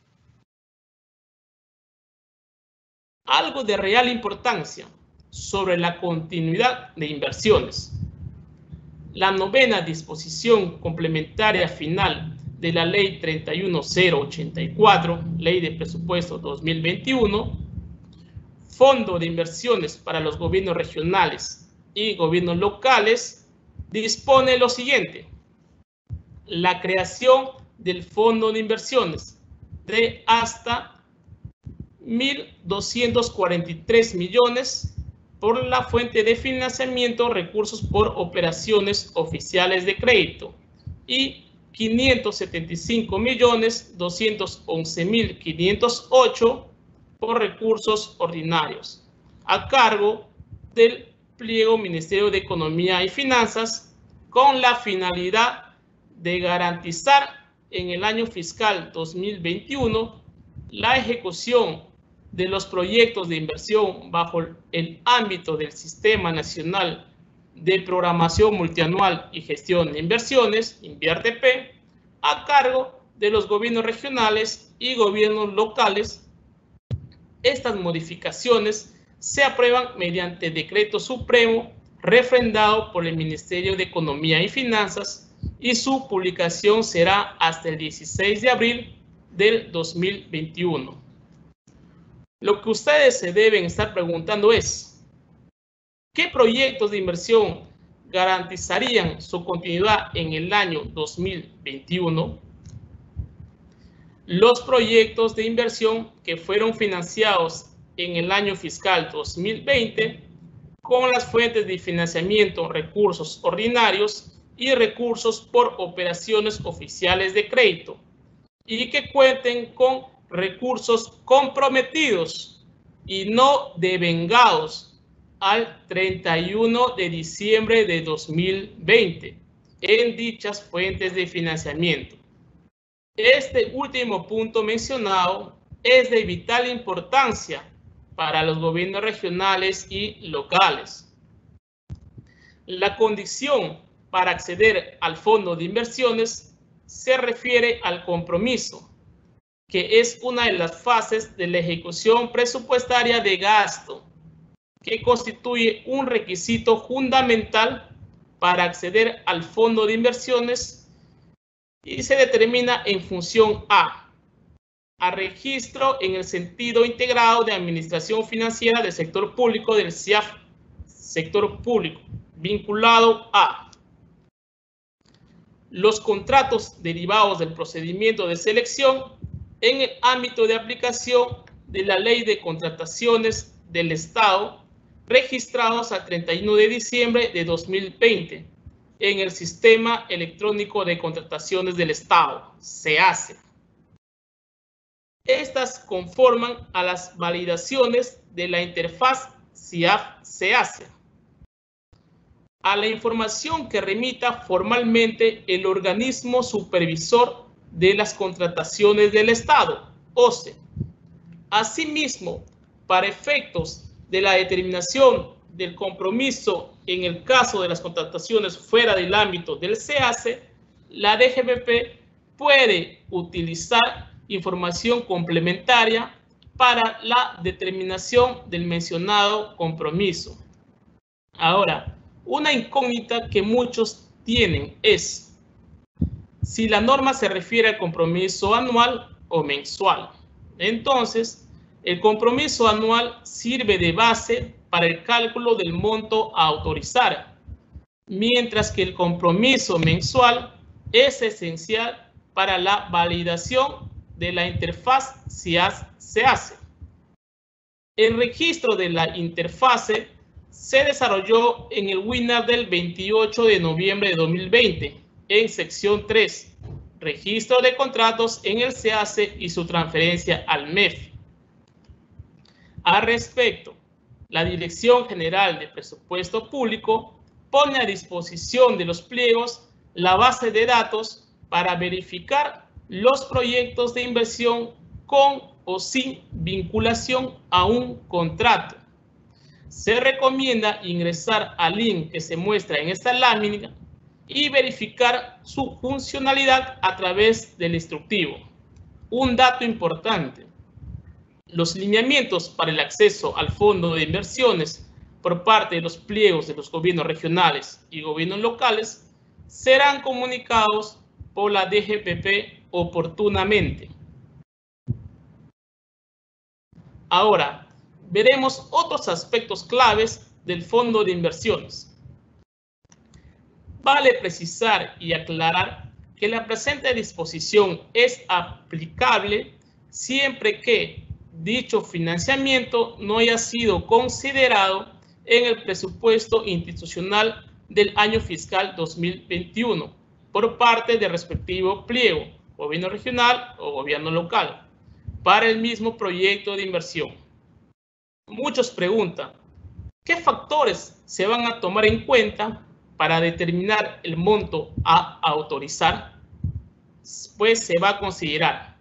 Speaker 2: Algo de real importancia sobre la continuidad de inversiones. La novena disposición complementaria final de la Ley 31084, Ley de Presupuesto 2021, Fondo de Inversiones para los Gobiernos Regionales y Gobiernos Locales, dispone lo siguiente: la creación del Fondo de Inversiones de hasta 1.243 millones por la fuente de financiamiento, recursos por operaciones oficiales de crédito, y 575.211.508 por recursos ordinarios, a cargo del pliego Ministerio de Economía y Finanzas, con la finalidad de garantizar en el año fiscal 2021 la ejecución de los proyectos de inversión bajo el ámbito del Sistema Nacional de Programación Multianual y Gestión de Inversiones, INVIERTP, a cargo de los gobiernos regionales y gobiernos locales. Estas modificaciones se aprueban mediante decreto supremo refrendado por el Ministerio de Economía y Finanzas, y su publicación será hasta el 16 de abril del 2021. Lo que ustedes se deben estar preguntando es: ¿qué proyectos de inversión garantizarían su continuidad en el año 2021? Los proyectos de inversión que fueron financiados en el año fiscal 2020 con las fuentes de financiamiento, recursos ordinarios y recursos por operaciones oficiales de crédito, y que cuenten con recursos comprometidos y no devengados al 31 de diciembre de 2020 en dichas fuentes de financiamiento. Este último punto mencionado es de vital importancia para los gobiernos regionales y locales. La condición para acceder al fondo de inversiones se refiere al compromiso, que es una de las fases de la ejecución presupuestaria de gasto, que constituye un requisito fundamental para acceder al fondo de inversiones, y se determina en función a registro en el sentido integrado de administración financiera del sector público del CIAF, sector público, vinculado a los contratos derivados del procedimiento de selección en el ámbito de aplicación de la Ley de Contrataciones del Estado, registrados al 31 de diciembre de 2020 en el Sistema Electrónico de Contrataciones del Estado, SEACE. Estas conforman a las validaciones de la interfaz CIAF-SEACE, a la información que remita formalmente el organismo supervisor de las contrataciones del Estado, OCE. Asimismo, para efectos de la determinación del compromiso en el caso de las contrataciones fuera del ámbito del SEACE, la DGPP puede utilizar información complementaria para la determinación del mencionado compromiso. Ahora, una incógnita que muchos tienen es si la norma se refiere al compromiso anual o mensual. Entonces, el compromiso anual sirve de base para el cálculo del monto a autorizar, mientras que el compromiso mensual es esencial para la validación de la interfaz SEACE. El registro de la interfase se desarrolló en el webinar del 28 de noviembre de 2020, en sección 3, registro de contratos en el SEACE y su transferencia al MEF. Al respecto, la Dirección General de Presupuesto Público pone a disposición de los pliegos la base de datos para verificar los proyectos de inversión con o sin vinculación a un contrato. Se recomienda ingresar al link que se muestra en esta lámina y verificar su funcionalidad a través del instructivo. Un dato importante: los lineamientos para el acceso al fondo de inversiones por parte de los pliegos de los gobiernos regionales y gobiernos locales serán comunicados por la DGPP oportunamente. Ahora, veremos otros aspectos claves del fondo de inversiones. Vale precisar y aclarar que la presente disposición es aplicable siempre que dicho financiamiento no haya sido considerado en el presupuesto institucional del año fiscal 2021 por parte del respectivo pliego, gobierno regional o gobierno local, para el mismo proyecto de inversión. Muchos preguntan, ¿qué factores se van a tomar en cuenta para determinar el monto a autorizar? Pues se va a considerar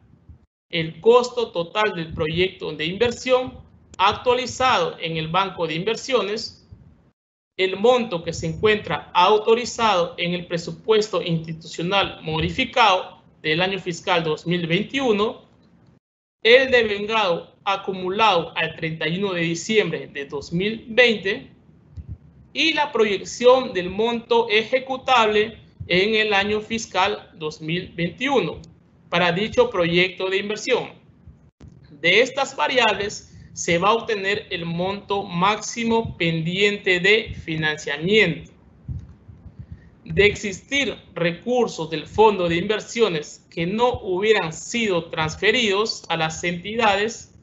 Speaker 2: el costo total del proyecto de inversión actualizado en el banco de inversiones, el monto que se encuentra autorizado en el presupuesto institucional modificado del año fiscal 2021, el devengado acumulado al 31 de diciembre de 2020 y la proyección del monto ejecutable en el año fiscal 2021 para dicho proyecto de inversión. De estas variables se va a obtener el monto máximo pendiente de financiamiento. De existir recursos del fondo de inversiones que no hubieran sido transferidos a las entidades,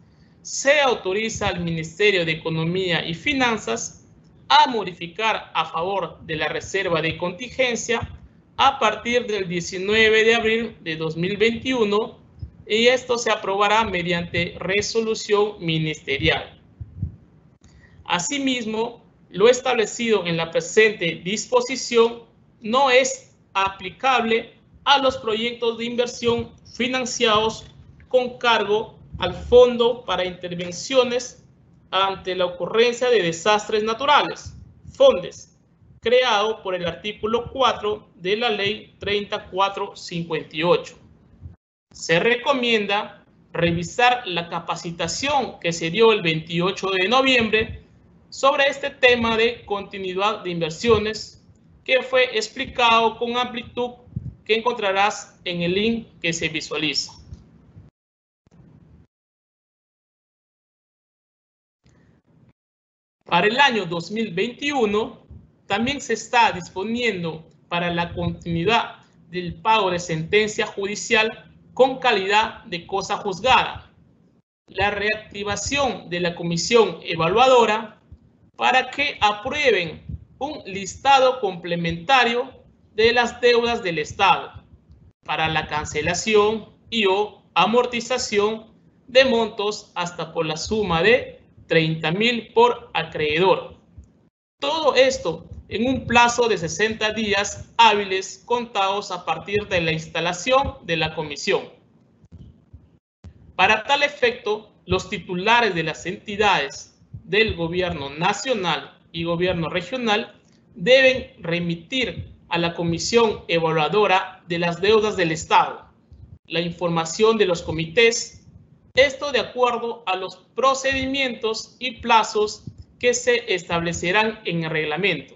Speaker 2: se autoriza al Ministerio de Economía y Finanzas a modificar a favor de la reserva de contingencia a partir del 19 de abril de 2021 y esto se aprobará mediante resolución ministerial. Asimismo, lo establecido en la presente disposición no es aplicable a los proyectos de inversión financiados con cargo al Fondo para Intervenciones ante la ocurrencia de desastres naturales, FONDES, creado por el artículo 4 de la Ley 3458. Se recomienda revisar la capacitación que se dio el 28 de noviembre sobre este tema de continuidad de inversiones, que fue explicado con amplitud que encontrarás en el link que se visualiza. Para el año 2021, también se está disponiendo para la continuidad del pago de sentencia judicial con calidad de cosa juzgada, la reactivación de la comisión evaluadora para que aprueben un listado complementario de las deudas del Estado para la cancelación y o amortización de montos hasta por la suma de 30.000 por acreedor. Todo esto en un plazo de 60 días hábiles contados a partir de la instalación de la comisión. Para tal efecto, los titulares de las entidades del gobierno nacional y gobierno regional deben remitir a la comisión evaluadora de las deudas del Estado la información de los comités, esto de acuerdo a los procedimientos y plazos que se establecerán en el reglamento.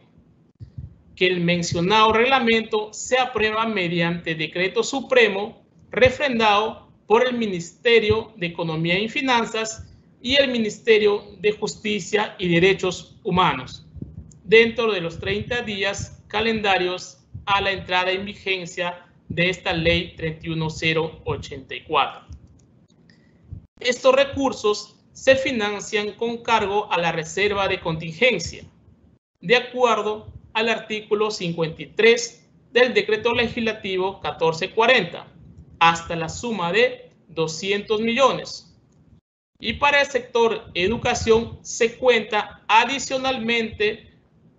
Speaker 2: Que el mencionado reglamento se aprueba mediante decreto supremo refrendado por el Ministerio de Economía y Finanzas y el Ministerio de Justicia y Derechos Humanos, dentro de los 30 días calendarios a la entrada en vigencia de esta Ley 31084. Estos recursos se financian con cargo a la reserva de contingencia, de acuerdo al artículo 53 del Decreto Legislativo 1440, hasta la suma de 200 millones. Y para el sector educación se cuenta adicionalmente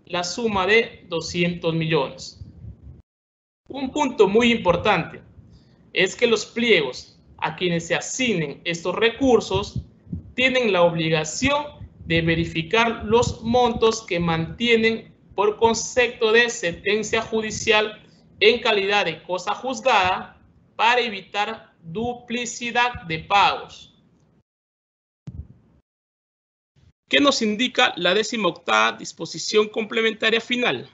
Speaker 2: la suma de 200 millones. Un punto muy importante es que los pliegos a quienes se asignen estos recursos tienen la obligación de verificar los montos que mantienen por concepto de sentencia judicial en calidad de cosa juzgada para evitar duplicidad de pagos. ¿Qué nos indica la 18ª disposición complementaria final?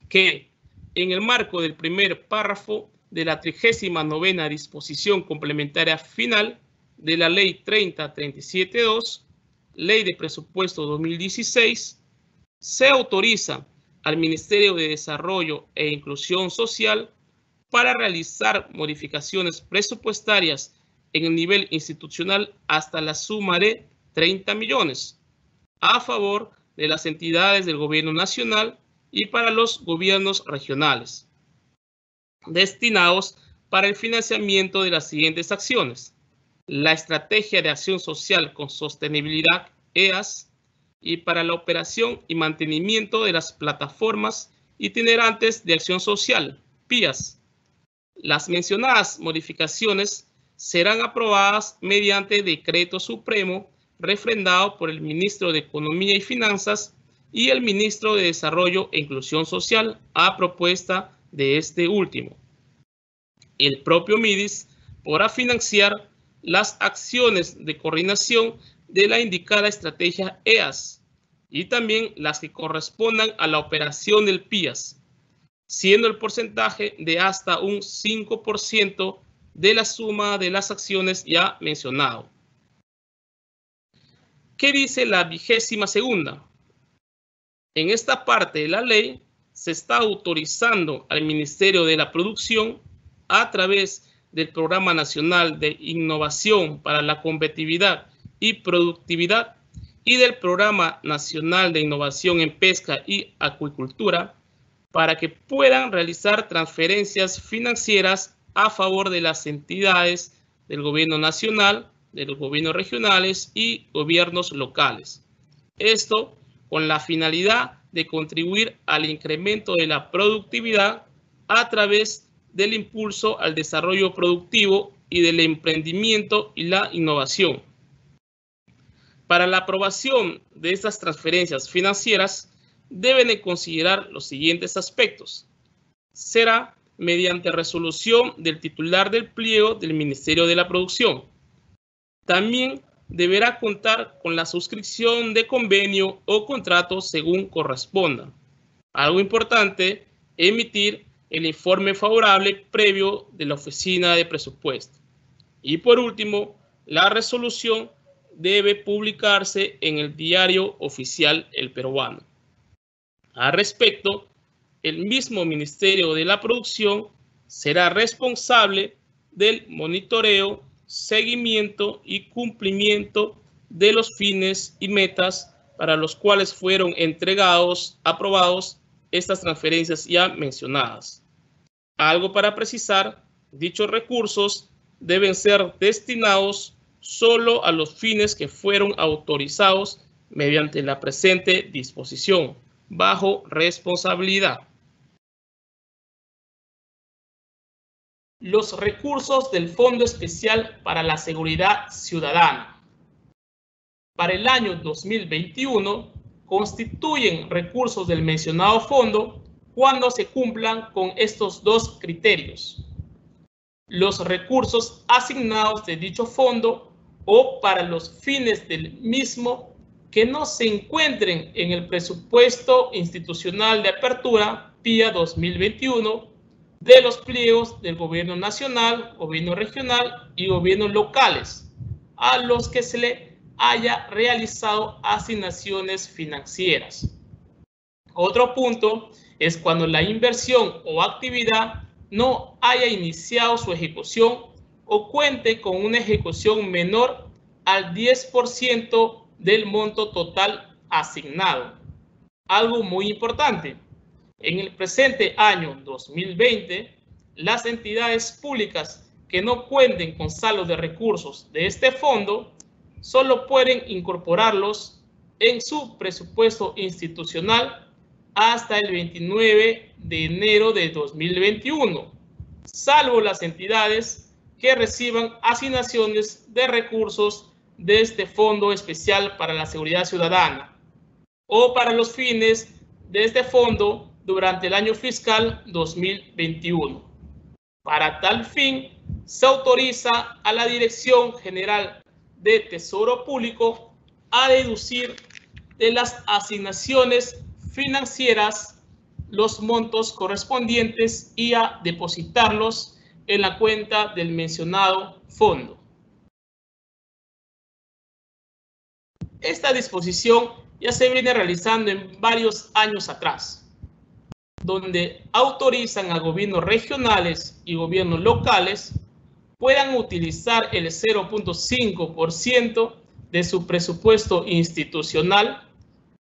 Speaker 2: Que en el marco del primer párrafo de la 39ª disposición complementaria final de la Ley 30.37.2, Ley de Presupuesto 2016, se autoriza al Ministerio de Desarrollo e Inclusión Social para realizar modificaciones presupuestarias en el nivel institucional hasta la suma de 30 millones a favor de las entidades del gobierno nacional y para los gobiernos regionales, destinados para el financiamiento de las siguientes acciones: la Estrategia de Acción Social con Sostenibilidad, EAS, y para la operación y mantenimiento de las plataformas itinerantes de acción social, PIAS. Las mencionadas modificaciones serán aprobadas mediante decreto supremo refrendado por el ministro de Economía y Finanzas y el ministro de Desarrollo e Inclusión Social a propuesta de este último. El propio MIDIS podrá financiar las acciones de coordinación de la indicada estrategia EAS y también las que correspondan a la operación del PIAS, siendo el porcentaje de hasta un 5% de la suma de las acciones ya mencionado. ¿Qué dice la 22ª? En esta parte de la ley se está autorizando al Ministerio de la Producción, a través del Programa Nacional de Innovación para la Competitividad y Productividad y del Programa Nacional de Innovación en Pesca y Acuicultura, para que puedan realizar transferencias financieras a favor de las entidades del gobierno nacional, de los gobiernos regionales y gobiernos locales. Esto con la finalidad de contribuir al incremento de la productividad a través del impulso al desarrollo productivo y del emprendimiento y la innovación. Para la aprobación de estas transferencias financieras deben de considerar los siguientes aspectos. Será mediante resolución del titular del pliego del Ministerio de la Producción. También deberá contar con la suscripción de convenio o contrato según corresponda. Algo importante, emitir el informe favorable previo de la Oficina de Presupuesto. Y por último, la resolución debe publicarse en el Diario Oficial El Peruano. Al respecto, el mismo Ministerio de la Producción será responsable del monitoreo, seguimiento y cumplimiento de los fines y metas para los cuales fueron aprobados estas transferencias ya mencionadas. Algo para precisar, dichos recursos deben ser destinados solo a los fines que fueron autorizados mediante la presente disposición, bajo responsabilidad. Los recursos del Fondo Especial para la Seguridad Ciudadana. Para el año 2021, constituyen recursos del mencionado fondo cuando se cumplan con estos dos criterios: los recursos asignados de dicho fondo o para los fines del mismo que no se encuentren en el presupuesto institucional de apertura PIA 2021 de los pliegos del gobierno nacional, gobierno regional y gobiernos locales, a los que se le haya realizado asignaciones financieras. Otro punto es cuando la inversión o actividad no haya iniciado su ejecución o cuente con una ejecución menor al 10% del monto total asignado. Algo muy importante: en el presente año 2020, las entidades públicas que no cuenten con saldo de recursos de este fondo solo pueden incorporarlos en su presupuesto institucional hasta el 29 de enero de 2021, salvo las entidades que reciban asignaciones de recursos de este Fondo Especial para la Seguridad Ciudadana o para los fines de este fondo durante el año fiscal 2021. Para tal fin, se autoriza a la Dirección General de Tesoro Público a deducir de las asignaciones financieras los montos correspondientes y a depositarlos en la cuenta del mencionado fondo. Esta disposición ya se viene realizando en varios años atrás. donde autorizan a gobiernos regionales y gobiernos locales puedan utilizar el 0.5% de su presupuesto institucional,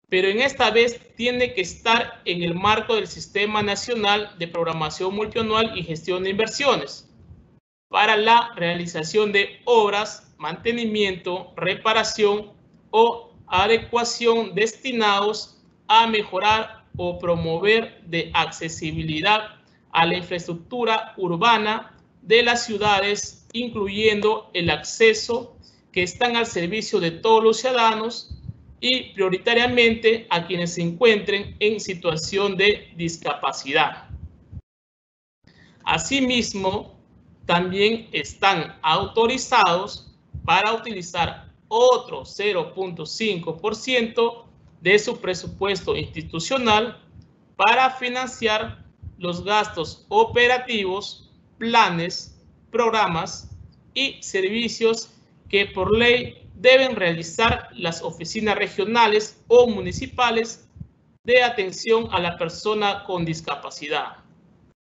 Speaker 2: pero en esta vez tiene que estar en el marco del Sistema Nacional de Programación Multianual y Gestión de Inversiones para la realización de obras, mantenimiento, reparación o adecuación destinados a mejorar o promover de accesibilidad a la infraestructura urbana de las ciudades, incluyendo el acceso que están al servicio de todos los ciudadanos y prioritariamente a quienes se encuentren en situación de discapacidad. Asimismo, también están autorizados para utilizar otro 0.5% de su presupuesto institucional para financiar los gastos operativos, planes, programas y servicios que por ley deben realizar las oficinas regionales o municipales de atención a la persona con discapacidad.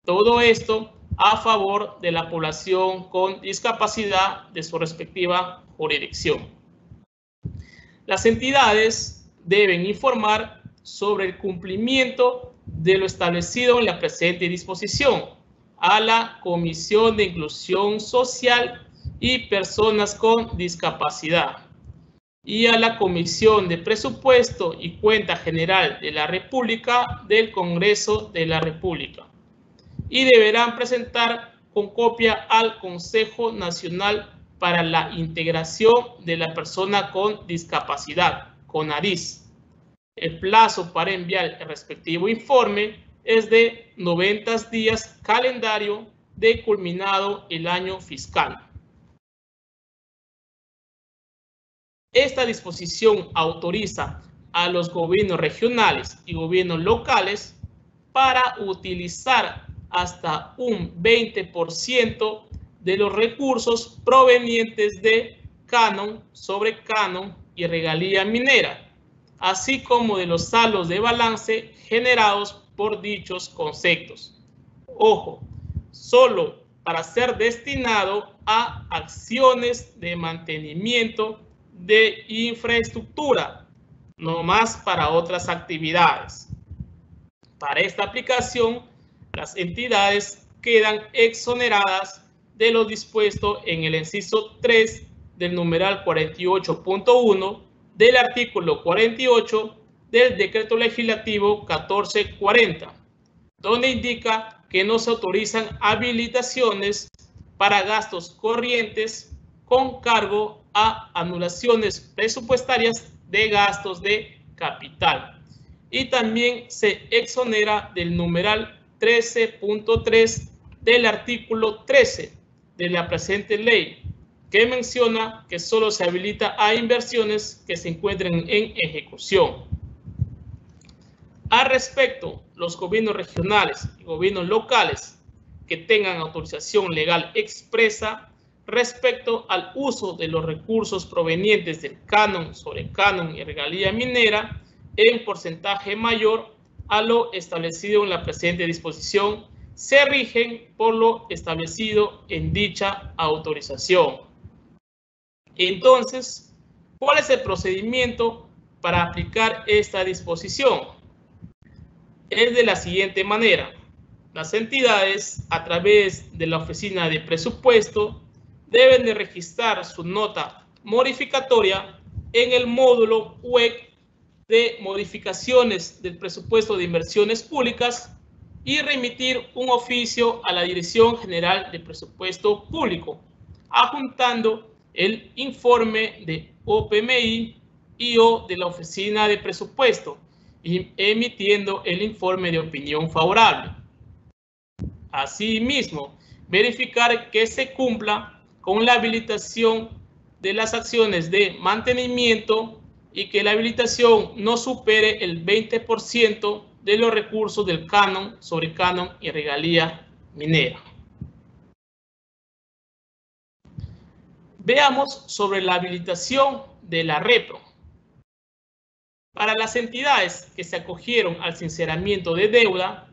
Speaker 2: Todo esto a favor de la población con discapacidad de su respectiva jurisdicción. Las entidades deben informar sobre el cumplimiento de lo establecido en la presente disposición a la Comisión de Inclusión Social y Personas con Discapacidad y a la Comisión de Presupuesto y Cuenta General de la República del Congreso de la República, y deberán presentar con copia al Consejo Nacional para la Integración de la Persona con Discapacidad, CONADIS. El plazo para enviar el respectivo informe es de 90 días calendario de culminado el año fiscal. Esta disposición autoriza a los gobiernos regionales y gobiernos locales para utilizar hasta un 20% de los recursos provenientes de canon, sobre canon y regalía minera, así como de los saldos de balance generados por dichos conceptos. Ojo, solo para ser destinado a acciones de mantenimiento de infraestructura, no más para otras actividades. Para esta aplicación, las entidades quedan exoneradas de lo dispuesto en el inciso 3 del numeral 48.1 del artículo 48 del Decreto Legislativo 1440, donde indica que no se autorizan habilitaciones para gastos corrientes con cargo a anulaciones presupuestarias de gastos de capital. Y también se exonera del numeral 13.3 del artículo 13 de la presente ley, que menciona que solo se habilita a inversiones que se encuentren en ejecución. Al respecto, los gobiernos regionales y gobiernos locales que tengan autorización legal expresa respecto al uso de los recursos provenientes del canon, sobre canon y regalía minera en porcentaje mayor a lo establecido en la presente disposición, se rigen por lo establecido en dicha autorización. Entonces, ¿cuál es el procedimiento para aplicar esta disposición? Es de la siguiente manera. Las entidades, a través de la Oficina de Presupuesto, deben de registrar su nota modificatoria en el módulo web de modificaciones del presupuesto de inversiones públicas y remitir un oficio a la Dirección General de Presupuesto Público, adjuntando el informe de OPMI y o de la Oficina de Presupuesto y emitiendo el informe de opinión favorable. Asimismo, verificar que se cumpla con la habilitación de las acciones de mantenimiento y que la habilitación no supere el 20% de los recursos del canon, sobre canon y regalía minera. Veamos sobre la habilitación de la repro. Para las entidades que se acogieron al sinceramiento de deuda,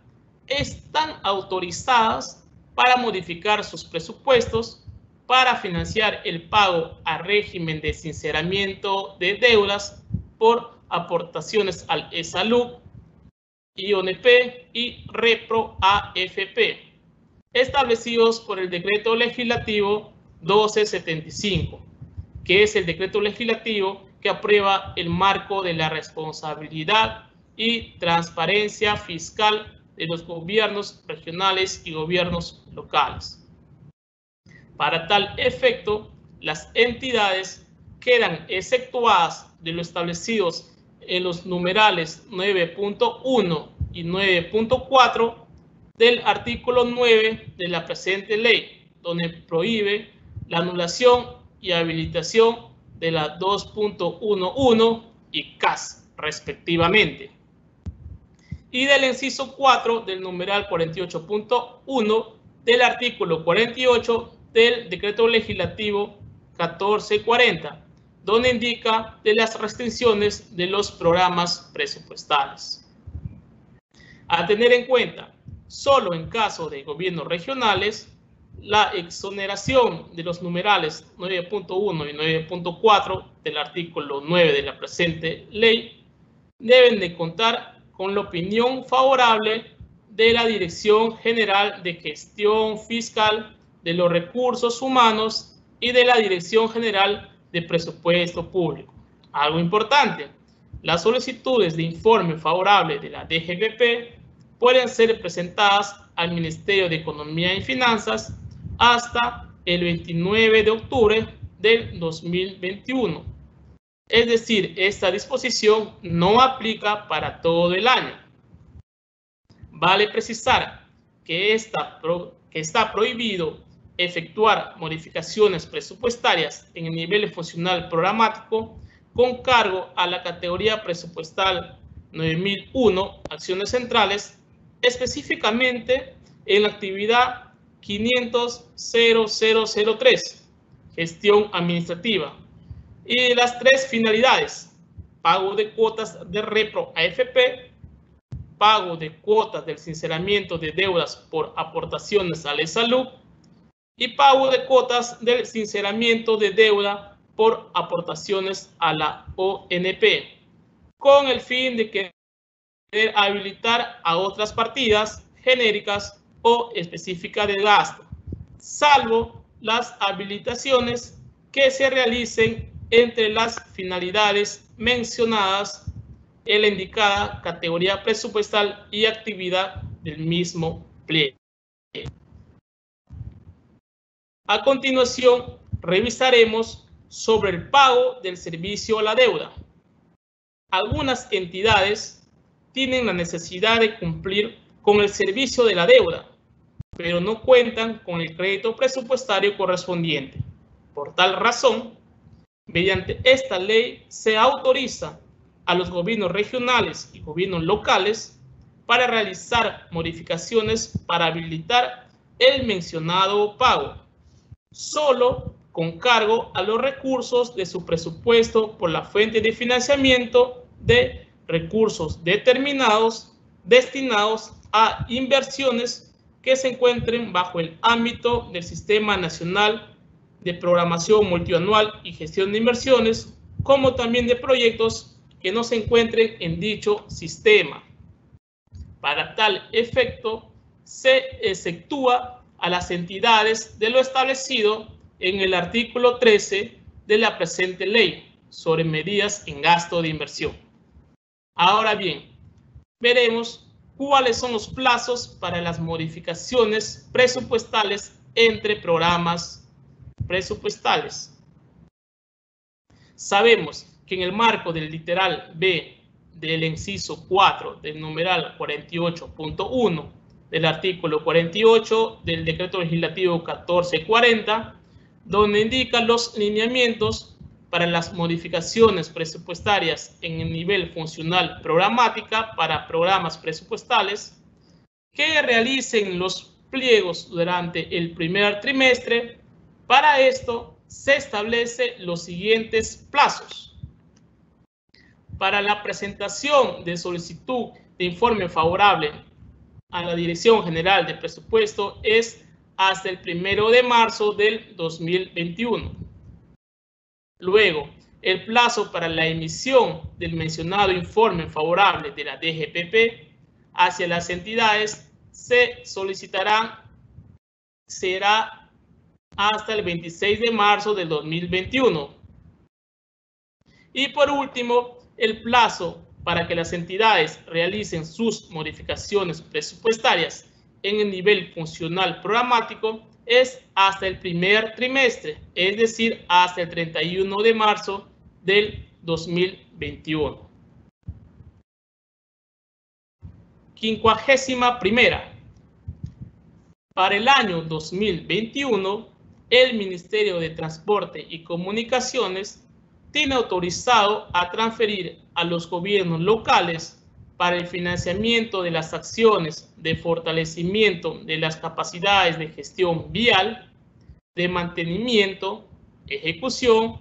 Speaker 2: están autorizadas para modificar sus presupuestos para financiar el pago a régimen de sinceramiento de deudas por aportaciones al ESALUC, IONP y REPRO-AFP, establecidos por el Decreto Legislativo 1275, que es el decreto legislativo que aprueba el marco de la responsabilidad y transparencia fiscal de los gobiernos regionales y gobiernos locales. Para tal efecto, las entidades quedan exceptuadas de lo establecidos en los numerales 9.1 y 9.4 del artículo 9 de la presente ley, donde prohíbe la anulación y habilitación de la 2.11 y CAS, respectivamente, y del inciso 4 del numeral 48.1 del artículo 48 del Decreto Legislativo 1440, donde indica de las restricciones de los programas presupuestales. A tener en cuenta, solo en caso de gobiernos regionales, la exoneración de los numerales 9.1 y 9.4 del artículo 9 de la presente ley deben de contar con la opinión favorable de la Dirección General de Gestión Fiscal de los Recursos Humanos y de la Dirección General de Presupuesto Público. Algo importante, las solicitudes de informe favorable de la DGPP pueden ser presentadas al Ministerio de Economía y Finanzas hasta el 29 de octubre del 2021. Es decir, esta disposición no aplica para todo el año. Vale precisar que está prohibido efectuar modificaciones presupuestarias en el nivel funcional programático con cargo a la categoría presupuestal 9001, acciones centrales, específicamente en la actividad 500.0003, gestión administrativa, y las tres finalidades: pago de cuotas de REPRO-AFP, pago de cuotas del sinceramiento de deudas por aportaciones al ESALUC y pago de cuotas del sinceramiento de deuda por aportaciones a la ONP, con el fin de querer habilitar a otras partidas genéricas o específicas de gasto, salvo las habilitaciones que se realicen entre las finalidades mencionadas en la indicada categoría presupuestal y actividad del mismo pliego. A continuación, revisaremos sobre el pago del servicio a la deuda. Algunas entidades tienen la necesidad de cumplir con el servicio de la deuda, pero no cuentan con el crédito presupuestario correspondiente. Por tal razón, mediante esta ley se autoriza a los gobiernos regionales y gobiernos locales para realizar modificaciones para habilitar el mencionado pago, solo con cargo a los recursos de su presupuesto por la fuente de financiamiento de recursos determinados destinados a inversiones que se encuentren bajo el ámbito del Sistema Nacional de Programación Multianual y Gestión de Inversiones, como también de proyectos que no se encuentren en dicho sistema. Para tal efecto, se exceptúa a las entidades de lo establecido en el artículo 13 de la presente ley sobre medidas en gasto de inversión. Ahora bien, veremos cuáles son los plazos para las modificaciones presupuestales entre programas presupuestales. Sabemos que en el marco del literal B del inciso 4 del numeral 48.1 del artículo 48 del Decreto Legislativo 1440, donde indica los lineamientos para las modificaciones presupuestarias en el nivel funcional programática para programas presupuestales, que realicen los pliegos durante el primer trimestre. Para esto se establece los siguientes plazos. Para la presentación de solicitud de informe favorable a la Dirección General de Presupuesto es hasta el 1 de marzo del 2021. Luego, el plazo para la emisión del mencionado informe favorable de la DGPP hacia las entidades será hasta el 26 de marzo del 2021. Y por último, el plazo para que las entidades realicen sus modificaciones presupuestarias en el nivel funcional programático es hasta el primer trimestre, es decir, hasta el 31 de marzo del 2021. 51ª. Para el año 2021, el Ministerio de Transporte y Comunicaciones tiene autorizado a transferir a los gobiernos locales para el financiamiento de las acciones de fortalecimiento de las capacidades de gestión vial, de mantenimiento, ejecución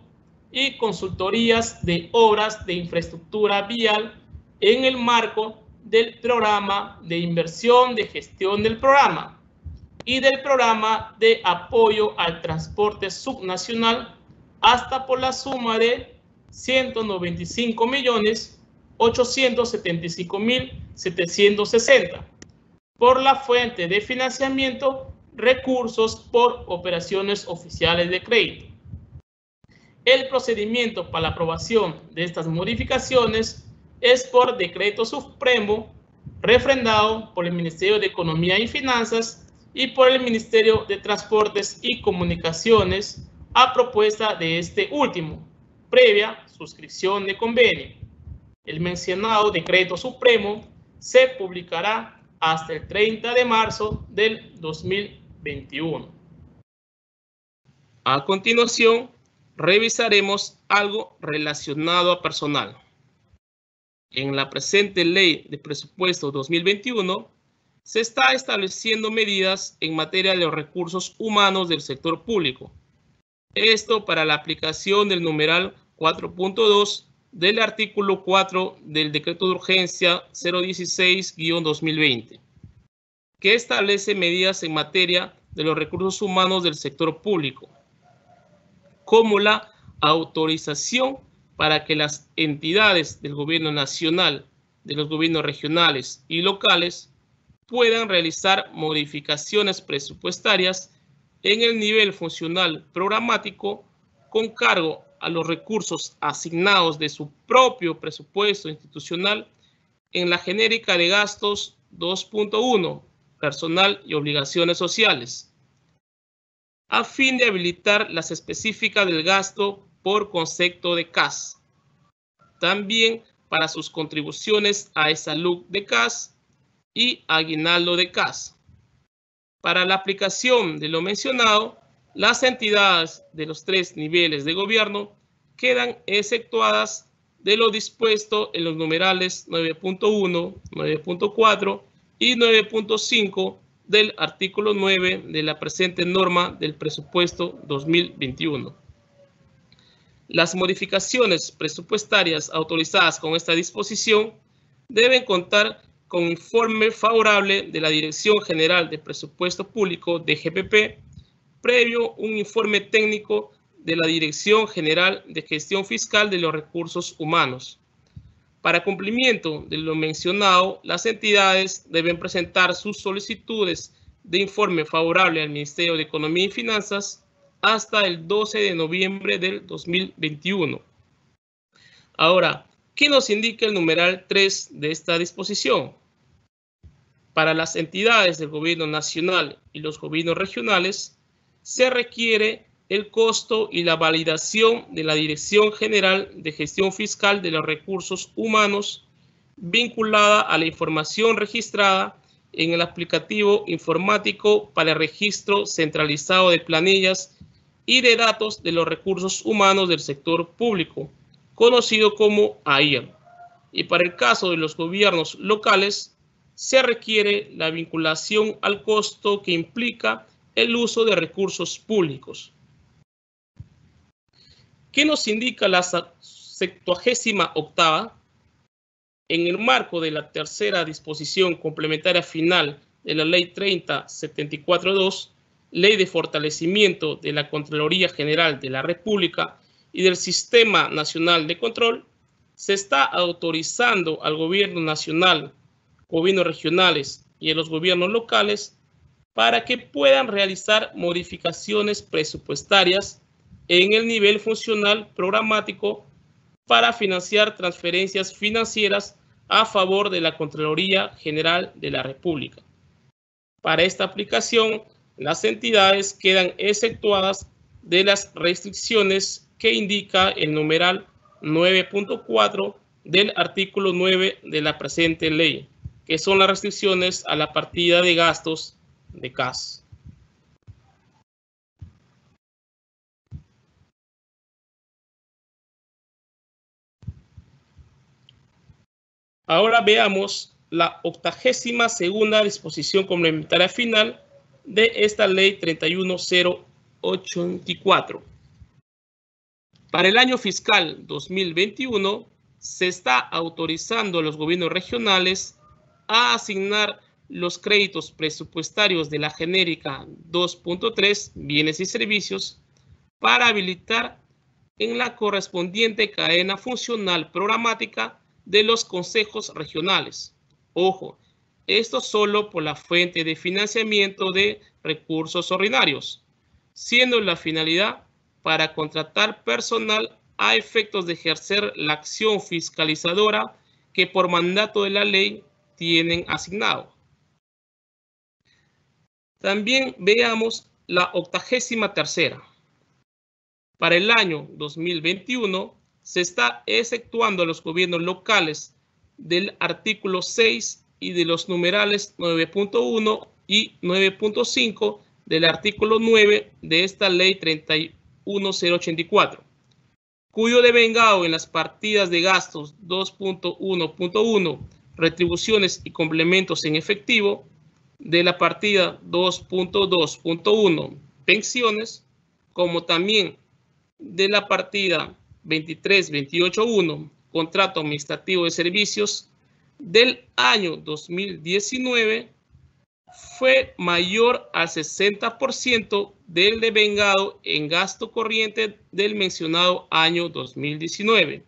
Speaker 2: y consultorías de obras de infraestructura vial en el marco del programa de inversión de gestión del programa y del programa de apoyo al transporte subnacional hasta por la suma de 195.875.760 por la fuente de financiamiento recursos por operaciones oficiales de crédito. El procedimiento para la aprobación de estas modificaciones es por decreto supremo refrendado por el Ministerio de Economía y Finanzas y por el Ministerio de Transportes y Comunicaciones a propuesta de este último, previa suscripción de convenio. El mencionado decreto supremo se publicará hasta el 30 de marzo del 2021. A continuación, revisaremos algo relacionado a personal. En la presente Ley de Presupuesto 2021, se está estableciendo medidas en materia de los recursos humanos del sector público. Esto para la aplicación del numeral 4.2 del artículo 4 del Decreto de Urgencia 016-2020, que establece medidas en materia de los recursos humanos del sector público, como la autorización para que las entidades del gobierno nacional, de los gobiernos regionales y locales puedan realizar modificaciones presupuestarias en el nivel funcional programático con cargo a los recursos asignados de su propio presupuesto institucional en la genérica de gastos 2.1, personal y obligaciones sociales, a fin de habilitar las específicas del gasto por concepto de CAS. También para sus contribuciones a e-salud de CAS y aguinaldo de CAS. Para la aplicación de lo mencionado, las entidades de los tres niveles de gobierno quedan exceptuadas de lo dispuesto en los numerales 9.1, 9.4 y 9.5 del artículo 9 de la presente norma del presupuesto 2021. Las modificaciones presupuestarias autorizadas con esta disposición deben contar con informe favorable de la Dirección General de Presupuesto Público, DGPP, previo un informe técnico de la Dirección General de Gestión Fiscal de los Recursos Humanos. Para cumplimiento de lo mencionado, las entidades deben presentar sus solicitudes de informe favorable al Ministerio de Economía y Finanzas hasta el 12 de noviembre del 2021. Ahora, ¿qué nos indica el numeral 3 de esta disposición? Para las entidades del gobierno nacional y los gobiernos regionales, se requiere el costo y la validación de la Dirección General de Gestión Fiscal de los Recursos Humanos vinculada a la información registrada en el aplicativo informático para el registro centralizado de planillas y de datos de los recursos humanos del sector público, conocido como AIR. Y para el caso de los gobiernos locales, se requiere la vinculación al costo que implica el uso de recursos públicos. ¿Qué nos indica la 78ª? En el marco de la tercera disposición complementaria final de la Ley 3074-2, Ley de Fortalecimiento de la Contraloría General de la República y del Sistema Nacional de Control, se está autorizando al Gobierno Nacional, gobiernos regionales y a los gobiernos locales para que puedan realizar modificaciones presupuestarias en el nivel funcional programático para financiar transferencias financieras a favor de la Contraloría General de la República. Para esta aplicación, las entidades quedan exceptuadas de las restricciones que indica el numeral 9.4 del artículo 9 de la presente ley, que son las restricciones a la partida de gastos de CAS. Ahora veamos la 82ª disposición complementaria final de esta ley 31084. Para el año fiscal 2021, se está autorizando a los gobiernos regionales a asignar los créditos presupuestarios de la genérica 2.3, bienes y servicios, para habilitar en la correspondiente cadena funcional programática de los consejos regionales. Ojo, esto solo por la fuente de financiamiento de recursos ordinarios, siendo la finalidad para contratar personal a efectos de ejercer la acción fiscalizadora que por mandato de la ley tienen asignado. También veamos la 83ª. Para el año 2021, se está exceptuando a los gobiernos locales del artículo 6 y de los numerales 9.1 y 9.5 del artículo 9 de esta ley 31084, cuyo devengado en las partidas de gastos 2.1.1, retribuciones y complementos en efectivo, de la partida 2.2.1, pensiones, como también de la partida 23.28.1, contrato administrativo de servicios, del año 2019 fue mayor al 60% del devengado en gasto corriente del mencionado año 2019,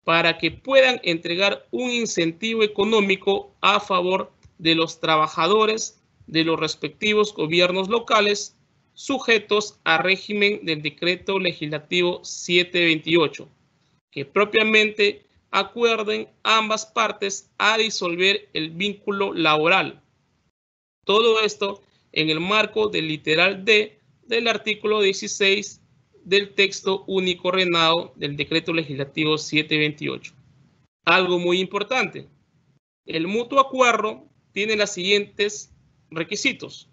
Speaker 2: para que puedan entregar un incentivo económico a favor de los trabajadores de los respectivos gobiernos locales sujetos a régimen del Decreto Legislativo 728, que propiamente acuerden ambas partes a disolver el vínculo laboral. Todo esto en el marco del literal D del artículo 16 del texto único ordenado del Decreto Legislativo 728. Algo muy importante, el mutuo acuerdo tiene los siguientes requisitos.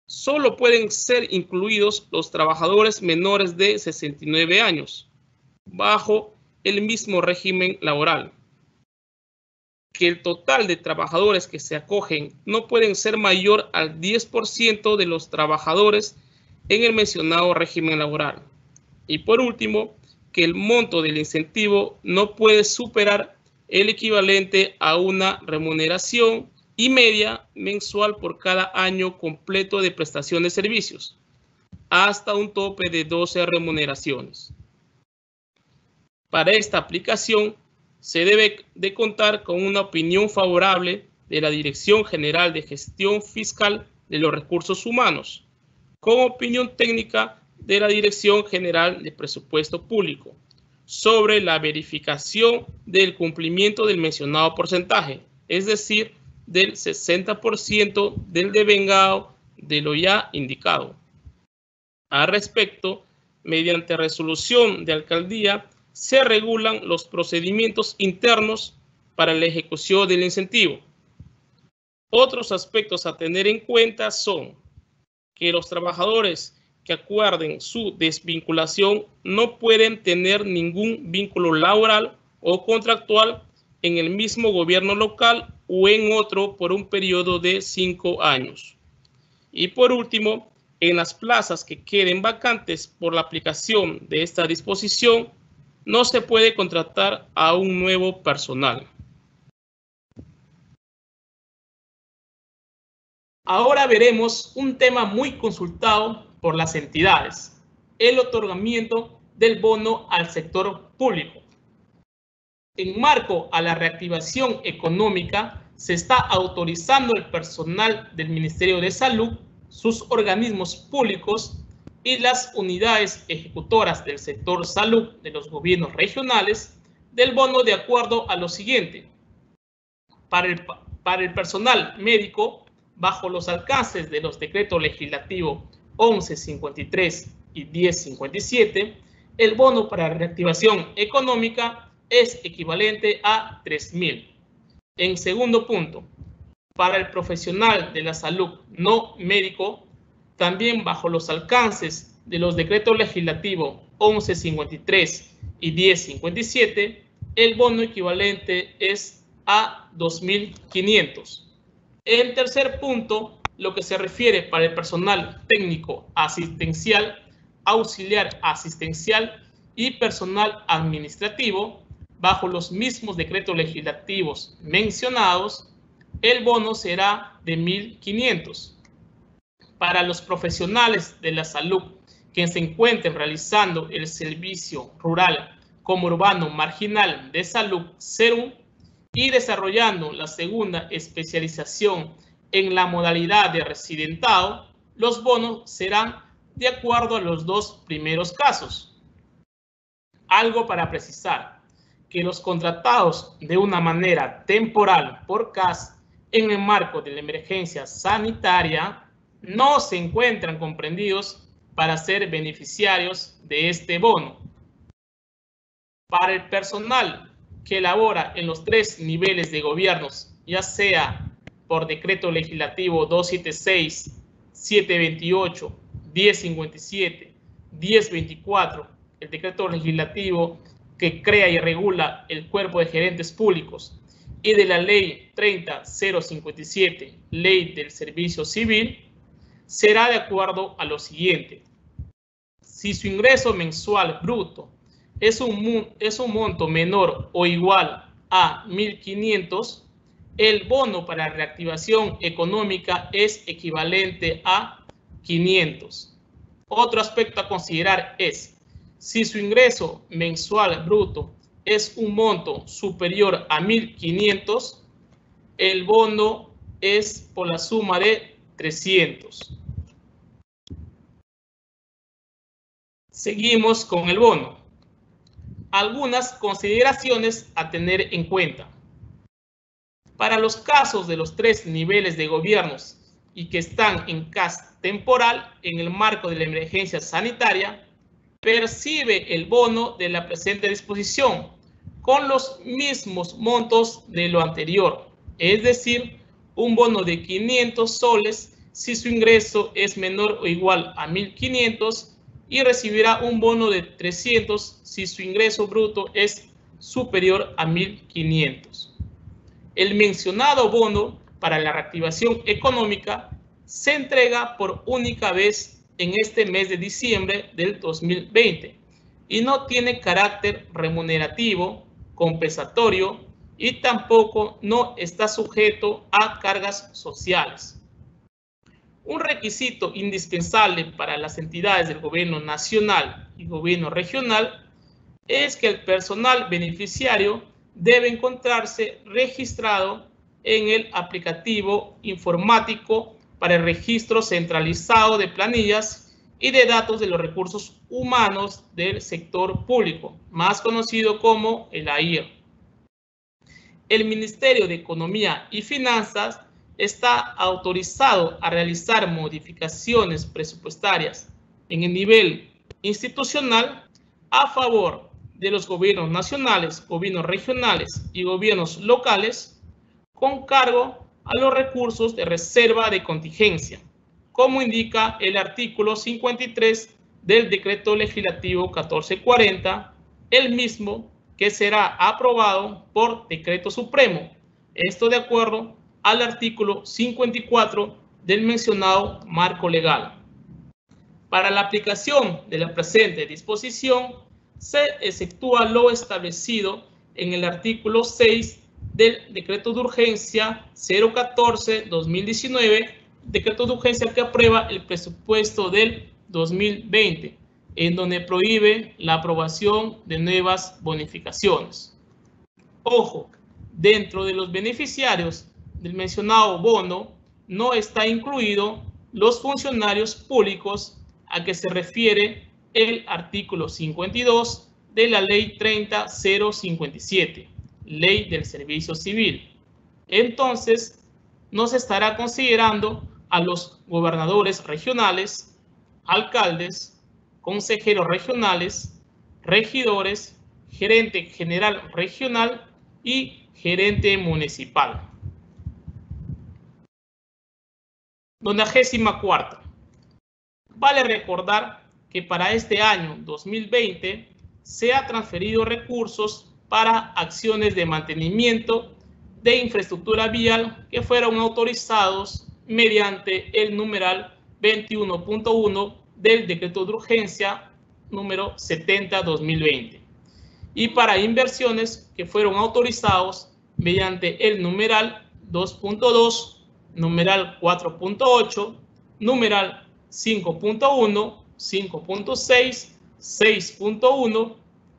Speaker 2: Solo pueden ser incluidos los trabajadores menores de 69 años, bajo el mismo régimen laboral. Que el total de trabajadores que se acogen no pueden ser mayor al 10% de los trabajadores en el mencionado régimen laboral. Y por último, que el monto del incentivo no puede superar el equivalente a una remuneración y media mensual por cada año completo de prestación de servicios, hasta un tope de 12 remuneraciones. Para esta aplicación, se debe de contar con una opinión favorable de la Dirección General de Gestión Fiscal de los Recursos Humanos, con opinión técnica de la Dirección General de Presupuesto Público, sobre la verificación del cumplimiento del mencionado porcentaje, es decir, del 60% del devengado de lo ya indicado. Al respecto, mediante resolución de alcaldía, se regulan los procedimientos internos para la ejecución del incentivo. Otros aspectos a tener en cuenta son que los trabajadores que acuerden su desvinculación no pueden tener ningún vínculo laboral o contractual en el mismo gobierno local o en otro por un periodo de 5 años. Y por último, en las plazas que queden vacantes por la aplicación de esta disposición, no se puede contratar a un nuevo personal. Ahora veremos un tema muy consultado por las entidades: el otorgamiento del bono al sector público. En marco a la reactivación económica, se está autorizando el personal del Ministerio de Salud, sus organismos públicos y las unidades ejecutoras del sector salud de los gobiernos regionales del bono de acuerdo a lo siguiente. Para el personal médico, bajo los alcances de los decretos legislativos 1153 y 1057, el bono para reactivación económica es equivalente a 3.000. En segundo punto, para el profesional de la salud no médico, también bajo los alcances de los decretos legislativos 1153 y 1057, el bono equivalente es a 2.500. En tercer punto, lo que se refiere para el personal técnico asistencial, auxiliar asistencial y personal administrativo, bajo los mismos decretos legislativos mencionados, el bono será de 1.500. Para los profesionales de la salud que se encuentren realizando el servicio rural como urbano marginal de salud SERUM y desarrollando la segunda especialización en la modalidad de residentado, los bonos serán de acuerdo a los dos primeros casos. Algo para precisar: que los contratados de una manera temporal por CAS en el marco de la emergencia sanitaria no se encuentran comprendidos para ser beneficiarios de este bono. Para el personal que labora en los 3 niveles de gobiernos, ya sea por decreto legislativo 276, 728, 1057, 1024, el decreto legislativo que crea y regula el cuerpo de gerentes públicos, y de la ley 30.057, ley del servicio civil, será de acuerdo a lo siguiente. Si su ingreso mensual bruto es un monto menor o igual a 1.500, el bono para reactivación económica es equivalente a 500. Otro aspecto a considerar es: si su ingreso mensual bruto es un monto superior a 1.500, el bono es por la suma de 300. Seguimos con el bono. Algunas consideraciones a tener en cuenta. Para los casos de los 3 niveles de gobiernos y que están en CAS temporal en el marco de la emergencia sanitaria, percibe el bono de la presente disposición con los mismos montos de lo anterior, es decir, un bono de 500 soles si su ingreso es menor o igual a 1.500 y recibirá un bono de 300 si su ingreso bruto es superior a 1.500. El mencionado bono para la reactivación económica se entrega por única vez en este mes de diciembre del 2020 y no tiene carácter remunerativo, compensatorio y tampoco no está sujeto a cargas sociales. Un requisito indispensable para las entidades del gobierno nacional y gobierno regional es que el personal beneficiario debe encontrarse registrado en el aplicativo informático para el registro centralizado de planillas y de datos de los recursos humanos del sector público, más conocido como el AIR. El Ministerio de Economía y Finanzas está autorizado a realizar modificaciones presupuestarias en el nivel institucional a favor de los gobiernos nacionales, gobiernos regionales y gobiernos locales con cargo a los recursos de reserva de contingencia, como indica el artículo 53 del Decreto Legislativo 1440, el mismo que será aprobado por Decreto Supremo, esto de acuerdo al artículo 54 del mencionado marco legal. Para la aplicación de la presente disposición, se efectúa lo establecido en el artículo 6 del Decreto de Urgencia 014-2019, decreto de urgencia que aprueba el presupuesto del 2020, en donde prohíbe la aprobación de nuevas bonificaciones. Ojo, dentro de los beneficiarios del mencionado bono no está incluido los funcionarios públicos a que se refiere el artículo 52 de la Ley 30.057, Ley del Servicio Civil. Entonces, no se estará considerando a los gobernadores regionales, alcaldes, consejeros regionales, regidores, gerente general regional y gerente municipal. 94. Vale recordar que para este año 2020 se ha transferido recursos para acciones de mantenimiento de infraestructura vial que fueron autorizados mediante el numeral 21.1 del decreto de urgencia número 70/2020 y para inversiones que fueron autorizados mediante el numeral 2.2, numeral 4.8, numeral 5.1, 5.6, 6.1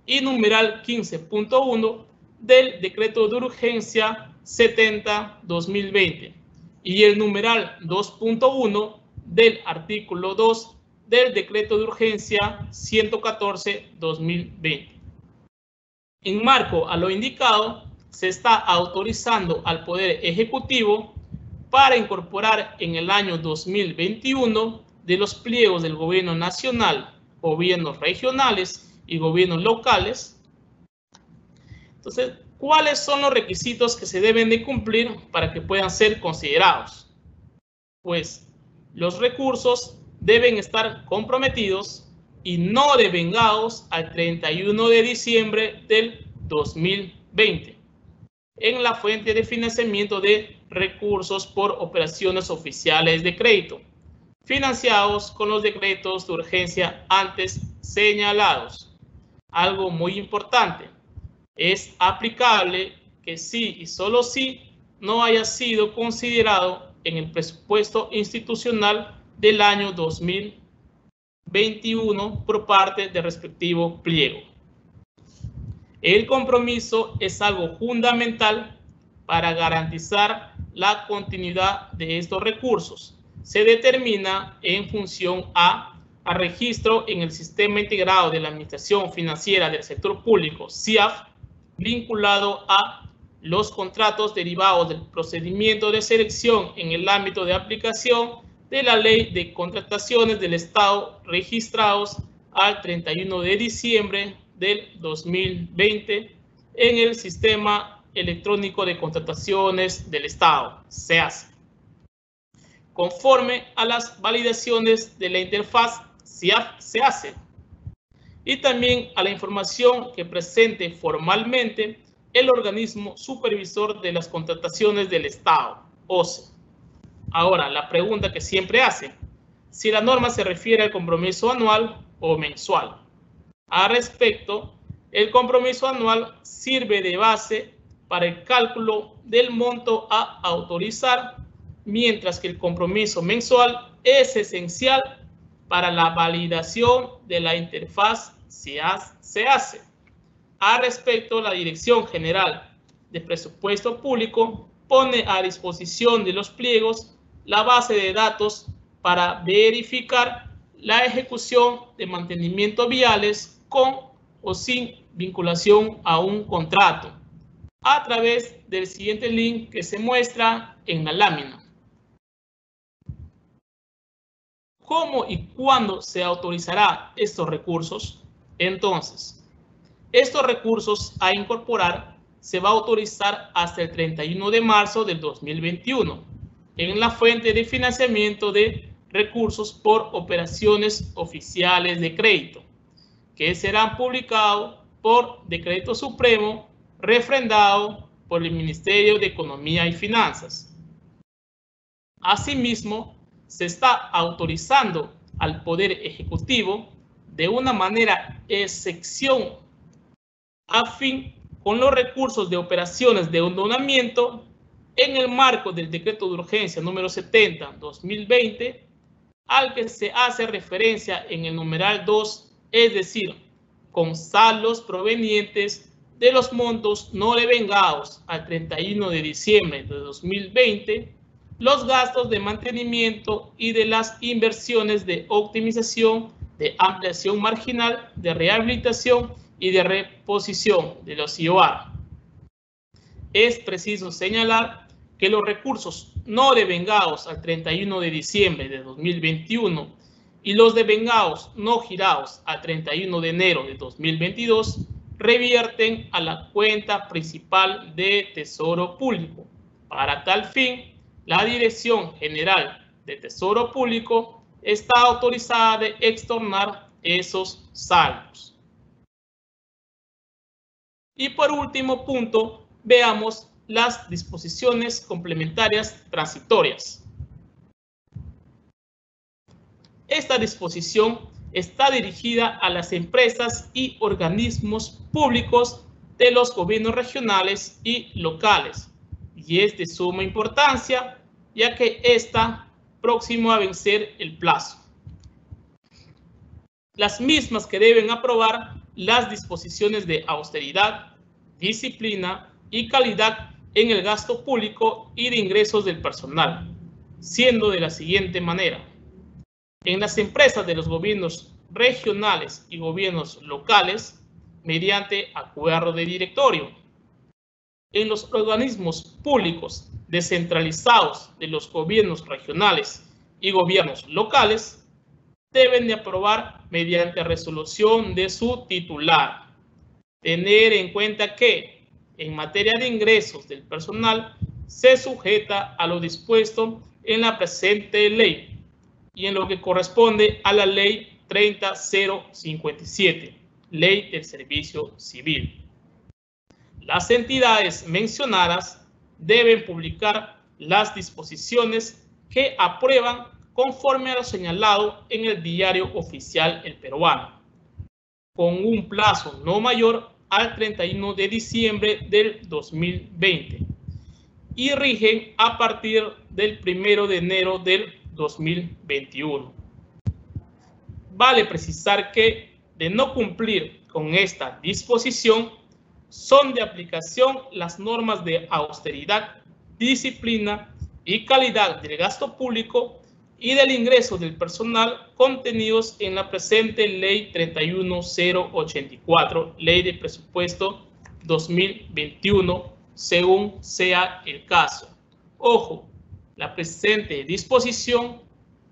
Speaker 2: y numeral 15.1 del decreto de urgencia 70/2020 y el numeral 2.1 del artículo 2 del decreto de urgencia 114/2020. En marco a lo indicado, se está autorizando al Poder Ejecutivo para incorporar en el año 2021 de los pliegos del Gobierno Nacional, gobiernos regionales y gobiernos locales. Entonces, ¿cuáles son los requisitos que se deben de cumplir para que puedan ser considerados? Pues los recursos deben estar comprometidos y no devengados al 31 de diciembre del 2020 en la fuente de financiamiento de recursos por operaciones oficiales de crédito, financiados con los decretos de urgencia antes señalados. Algo muy importante, es aplicable que sí y solo si no haya sido considerado en el presupuesto institucional del año 2021 por parte del respectivo pliego. El compromiso es algo fundamental para garantizar la continuidad de estos recursos. Se determina en función a registro en el Sistema Integrado de la Administración Financiera del Sector Público, SIAF, vinculado a los contratos derivados del procedimiento de selección en el ámbito de aplicación de la Ley de Contrataciones del Estado registrados al 31 de diciembre del 2020 en el Sistema Electrónico de Contrataciones del Estado, SEACE, conforme a las validaciones de la interfaz SIAF-SEACE y también a la información que presente formalmente el organismo supervisor de las contrataciones del Estado, OCE. Ahora, la pregunta que siempre hace, si la norma se refiere al compromiso anual o mensual. Al respecto, el compromiso anual sirve de base para el cálculo del monto a autorizar, mientras que el compromiso mensual es esencial para la validación de la interfaz SEACE. Al respecto, la Dirección General de Presupuesto Público pone a disposición de los pliegos la base de datos para verificar la ejecución de mantenimiento viales con o sin vinculación a un contrato a través del siguiente link que se muestra en la lámina. ¿Cómo y cuándo se autorizará estos recursos? Entonces, estos recursos a incorporar se va a autorizar hasta el 31 de marzo del 2021 en la fuente de financiamiento de recursos por operaciones oficiales de crédito, que serán publicados por Decreto Supremo refrendado por el Ministerio de Economía y Finanzas. Asimismo, se está autorizando al Poder Ejecutivo de una manera excepción afín con los recursos de operaciones de endonamiento en el marco del decreto de urgencia número 70/2020, al que se hace referencia en el numeral 2, es decir, con saldos provenientes de los montos no devengados al 31 de diciembre de 2020, los gastos de mantenimiento y de las inversiones de optimización, de ampliación marginal, de rehabilitación y de reposición de los IOR. Es preciso señalar que los recursos no devengados al 31 de diciembre de 2021 y los devengados no girados al 31 de enero de 2022 revierten a la cuenta principal de Tesoro Público. Para tal fin, la Dirección General de Tesoro Público está autorizada de extornar esos saldos. Y por último punto, veamos las disposiciones complementarias transitorias. Esta disposición está dirigida a las empresas y organismos públicos de los gobiernos regionales y locales y es de suma importancia ya que está próximo a vencer el plazo. Las mismas que deben aprobar las disposiciones de austeridad, disciplina y calidad en el gasto público y de ingresos del personal, siendo de la siguiente manera. En las empresas de los gobiernos regionales y gobiernos locales, mediante acuerdo de directorio. En los organismos públicos descentralizados de los gobiernos regionales y gobiernos locales, deben de aprobar mediante resolución de su titular. Tener en cuenta que, en materia de ingresos del personal, se sujeta a lo dispuesto en la presente ley y en lo que corresponde a la Ley 30.057, Ley del Servicio Civil. Las entidades mencionadas deben publicar las disposiciones que aprueban conforme a lo señalado en el Diario Oficial El Peruano, con un plazo no mayor al 31 de diciembre del 2020 y rigen a partir del 1 de enero del 2021. Vale precisar que, de no cumplir con esta disposición, son de aplicación las normas de austeridad, disciplina y calidad del gasto público y del ingreso del personal contenidos en la presente Ley 31.084, Ley de Presupuesto 2021, según sea el caso. Ojo, la presente disposición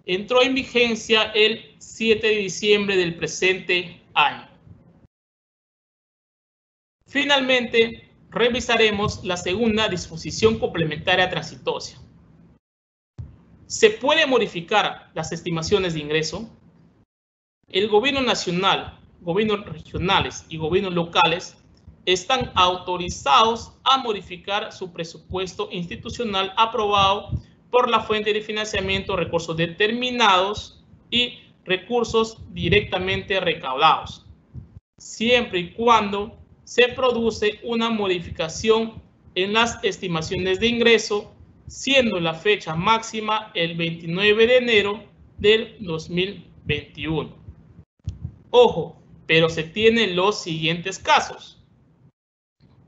Speaker 2: entró en vigencia el 7 de diciembre del presente año. Finalmente, revisaremos la segunda disposición complementaria transitoria. ¿Se puede modificar las estimaciones de ingreso? El gobierno nacional, gobiernos regionales y gobiernos locales están autorizados a modificar su presupuesto institucional aprobado por la fuente de financiamiento, recursos determinados y recursos directamente recaudados, siempre y cuando se produce una modificación en las estimaciones de ingreso, siendo la fecha máxima el 29 de enero del 2021. Ojo, pero se tienen los siguientes casos.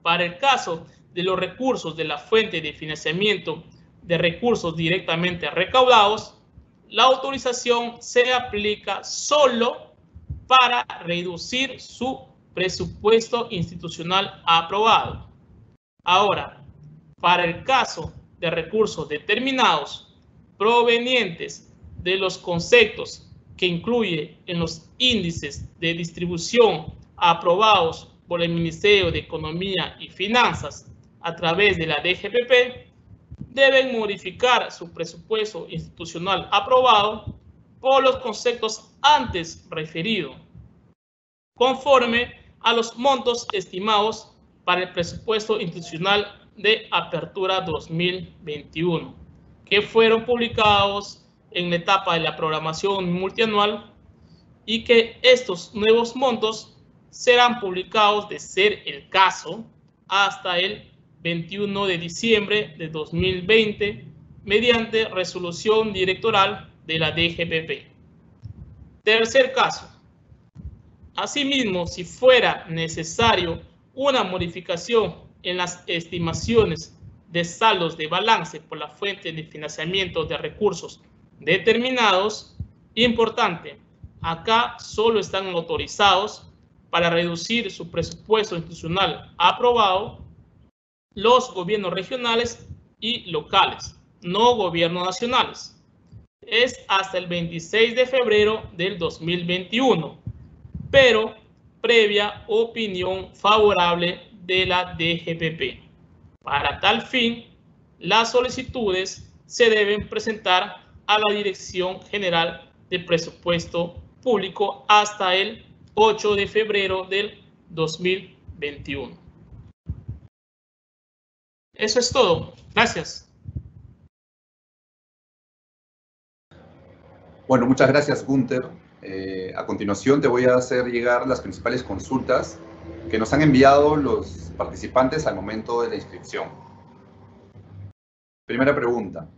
Speaker 2: Para el caso de los recursos de la fuente de financiamiento de recursos directamente recaudados, la autorización se aplica solo para reducir su presupuesto institucional aprobado. Ahora, para el caso de recursos determinados provenientes de los conceptos que incluye en los índices de distribución aprobados por el Ministerio de Economía y Finanzas a través de la DGPP, deben modificar su presupuesto institucional aprobado por los conceptos antes referidos, conforme a los montos estimados para el presupuesto institucional de apertura 2021, que fueron publicados en la etapa de la programación multianual y que estos nuevos montos serán publicados, de ser el caso, hasta el 21 de diciembre de 2020 mediante resolución directoral de la DGPP. Tercer caso. Asimismo, si fuera necesario una modificación en las estimaciones de saldos de balance por la fuente de financiamiento de recursos determinados, importante, acá solo están autorizados para reducir su presupuesto institucional aprobado los gobiernos regionales y locales, no gobiernos nacionales. Es hasta el 26 de febrero del 2021, pero previa opinión favorable de la DGPP. Para tal fin, las solicitudes se deben presentar a la Dirección General de Presupuesto Público hasta el 8 de febrero del 2021. Eso es todo. Gracias.
Speaker 1: Bueno, muchas gracias, Gunther. A continuación te voy a hacer llegar las principales consultas que nos han enviado los participantes al momento de la inscripción. Primera pregunta.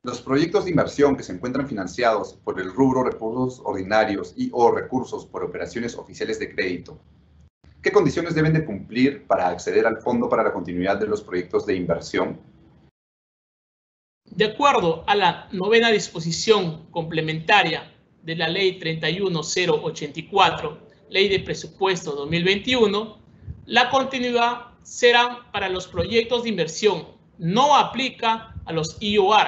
Speaker 1: Los proyectos de inversión que se encuentran financiados por el rubro recursos ordinarios y/o recursos por operaciones oficiales de crédito, ¿qué condiciones deben de cumplir para acceder al fondo para la continuidad de los proyectos de inversión?
Speaker 2: De acuerdo a la novena disposición complementaria de la Ley 31084, Ley de Presupuesto 2021, la continuidad será para los proyectos de inversión, no aplica a los IOR,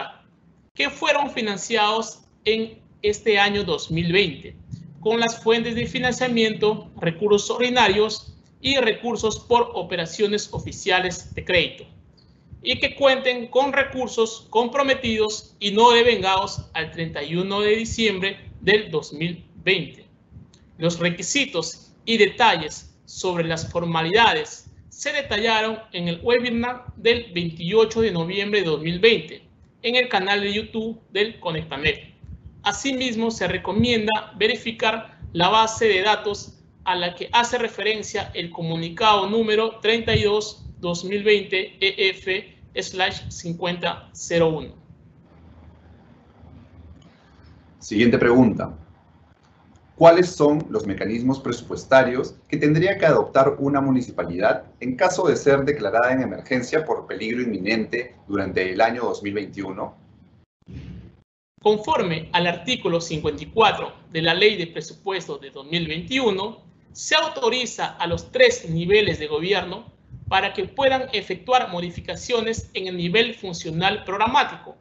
Speaker 2: que fueron financiados en este año 2020, con las fuentes de financiamiento, recursos ordinarios y recursos por operaciones oficiales de crédito, y que cuenten con recursos comprometidos y no devengados al 31 de diciembre del 2020. Los requisitos y detalles sobre las formalidades se detallaron en el webinar del 28 de noviembre de 2020 en el canal de YouTube del CONECTAMEF. Asimismo, se recomienda verificar la base de datos a la que hace referencia el comunicado número 32-2020 EF/5001.
Speaker 1: Siguiente pregunta. ¿Cuáles son los mecanismos presupuestarios que tendría que adoptar una municipalidad en caso de ser declarada en emergencia por peligro inminente durante el año 2021?
Speaker 2: Conforme al artículo 54 de la Ley de Presupuesto de 2021, se autoriza a los 3 niveles de gobierno para que puedan efectuar modificaciones en el nivel funcional programático,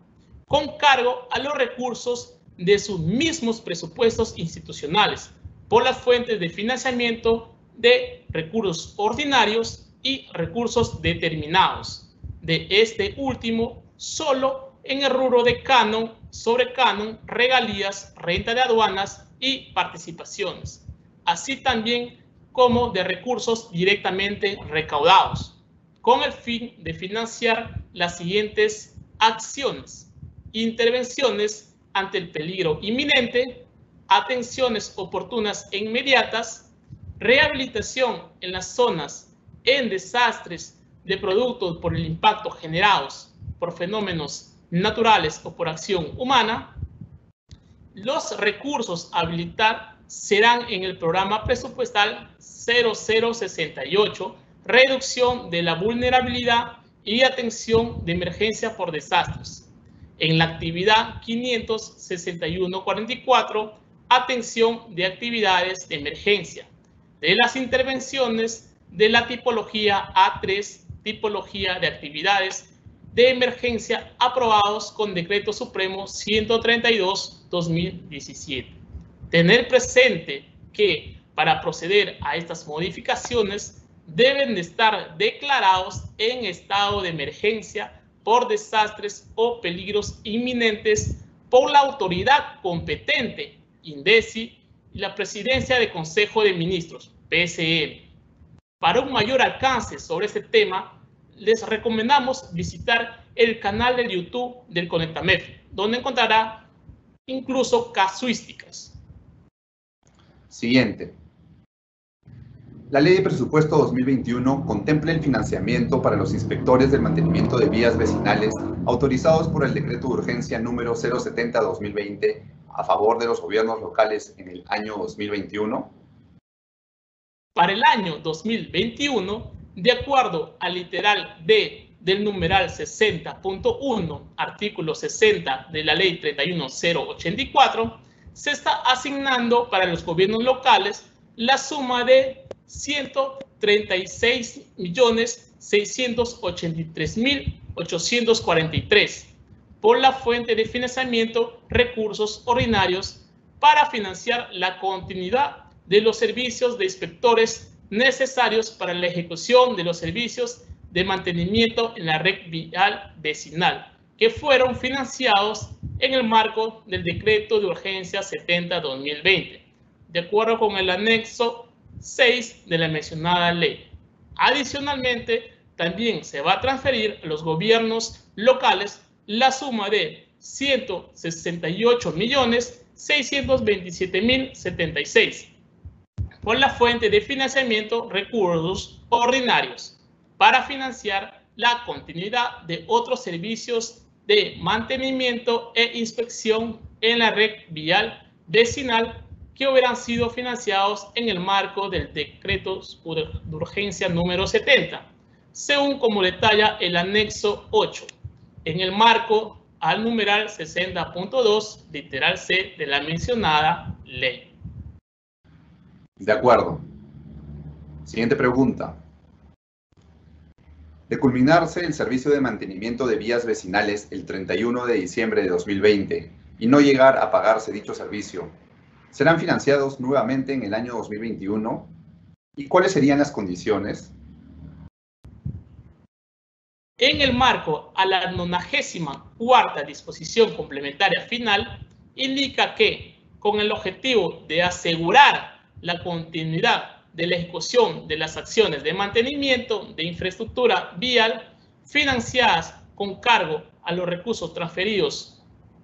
Speaker 2: con cargo a los recursos de sus mismos presupuestos institucionales, por las fuentes de financiamiento de recursos ordinarios y recursos determinados. De este último, solo en el rubro de canon, sobrecanon, regalías, renta de aduanas y participaciones, así también como de recursos directamente recaudados, con el fin de financiar las siguientes acciones: intervenciones ante el peligro inminente, atenciones oportunas e inmediatas, rehabilitación en las zonas en desastres de producto por el impacto generados por fenómenos naturales o por acción humana. Los recursos a habilitar serán en el programa presupuestal 0068, reducción de la vulnerabilidad y atención de emergencia por desastres. En la actividad 56144, atención de actividades de emergencia, de las intervenciones de la tipología A3, tipología de actividades de emergencia aprobados con Decreto Supremo 132/2017. Tener presente que para proceder a estas modificaciones deben de estar declarados en estado de emergencia por desastres o peligros inminentes por la autoridad competente, INDECI, y la Presidencia de Consejo de Ministros, PSM. Para un mayor alcance sobre este tema, les recomendamos visitar el canal de YouTube del CONECTAMEF, donde encontrará incluso casuísticas.
Speaker 1: Siguiente. La Ley de Presupuesto 2021 contempla el financiamiento para los inspectores del mantenimiento de vías vecinales autorizados por el Decreto de Urgencia número 070-2020 a favor de los gobiernos locales en el año 2021.
Speaker 2: Para el año 2021, de acuerdo al literal D del numeral 60.1, artículo 60 de la Ley 31084, se está asignando para los gobiernos locales la suma de 136.683.843 por la fuente de financiamiento recursos ordinarios para financiar la continuidad de los servicios de inspectores necesarios para la ejecución de los servicios de mantenimiento en la red vial vecinal, que fueron financiados en el marco del Decreto de Urgencia 70-2020, de acuerdo con el anexo 6 de la mencionada ley. Adicionalmente, también se va a transferir a los gobiernos locales la suma de 168.627.076 por la fuente de financiamiento recursos ordinarios para financiar la continuidad de otros servicios de mantenimiento e inspección en la red vial vecinal que hubieran sido financiados en el marco del Decreto de Urgencia número 70, según como detalla el anexo 8, en el marco al numeral 60.2, literal C de la mencionada ley.
Speaker 1: De acuerdo. Siguiente pregunta. De culminarse el servicio de mantenimiento de vías vecinales el 31 de diciembre de 2020 y no llegar a pagarse dicho servicio, ¿serán financiados nuevamente en el año 2021? ¿Y cuáles serían las condiciones?
Speaker 2: En el marco a la 94ª disposición complementaria final, indica que, con el objetivo de asegurar la continuidad de la ejecución de las acciones de mantenimiento de infraestructura vial financiadas con cargo a los recursos transferidos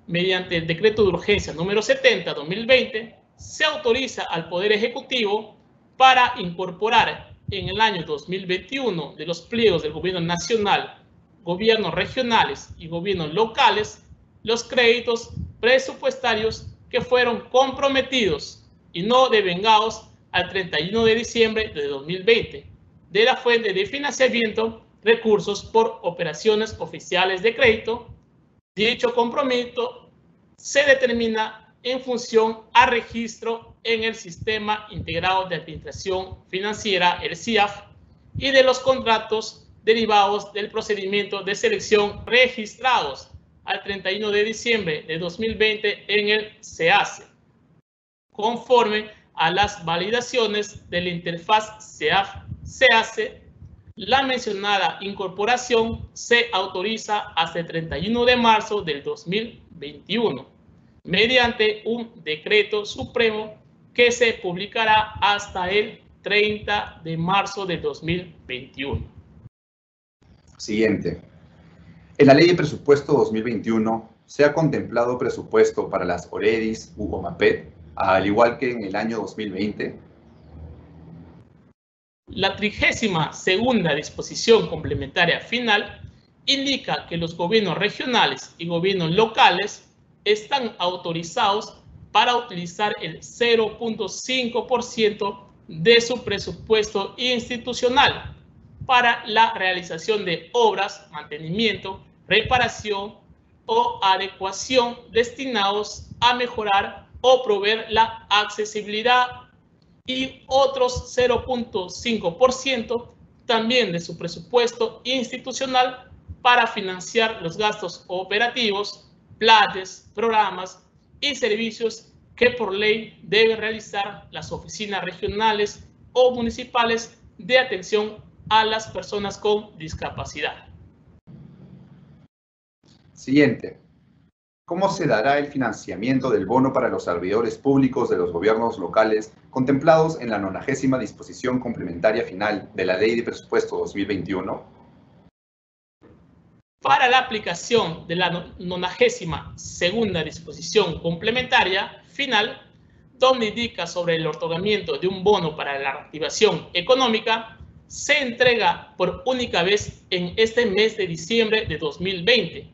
Speaker 2: mediante el Decreto de Urgencia número 70-2020, se autoriza al Poder Ejecutivo para incorporar en el año 2021 de los pliegos del Gobierno Nacional, gobiernos regionales y gobiernos locales los créditos presupuestarios que fueron comprometidos y no devengados al 31 de diciembre de 2020 de la fuente de financiamiento recursos por operaciones oficiales de crédito. Dicho compromiso se determina en función a registro en el Sistema Integrado de Administración Financiera, el SIAF, y de los contratos derivados del procedimiento de selección registrados al 31 de diciembre de 2020 en el SEACE, conforme a las validaciones de la interfaz SEAF-SEACE. La mencionada incorporación se autoriza hasta el 31 de marzo del 2021, mediante un decreto supremo que se publicará hasta el 30 de marzo de 2021.
Speaker 1: Siguiente. En la Ley de Presupuesto 2021 se ha contemplado presupuesto para las OREDIs u OMAPET, al igual que en el año 2020.
Speaker 2: La 32ª disposición complementaria final indica que los gobiernos regionales y gobiernos locales están autorizados para utilizar el 0.5% de su presupuesto institucional para la realización de obras, mantenimiento, reparación o adecuación destinados a mejorar o proveer la accesibilidad, y otros 0.5% también de su presupuesto institucional para financiar los gastos operativos, planes, programas y servicios que por ley deben realizar las oficinas regionales o municipales de atención a las personas con discapacidad.
Speaker 1: Siguiente. ¿Cómo se dará el financiamiento del bono para los servidores públicos de los gobiernos locales contemplados en la 90ª disposición complementaria final de la Ley de Presupuesto 2021?
Speaker 2: Para la aplicación de la 92ª disposición complementaria final, donde indica sobre el otorgamiento de un bono para la reactivación económica, se entrega por única vez en este mes de diciembre de 2020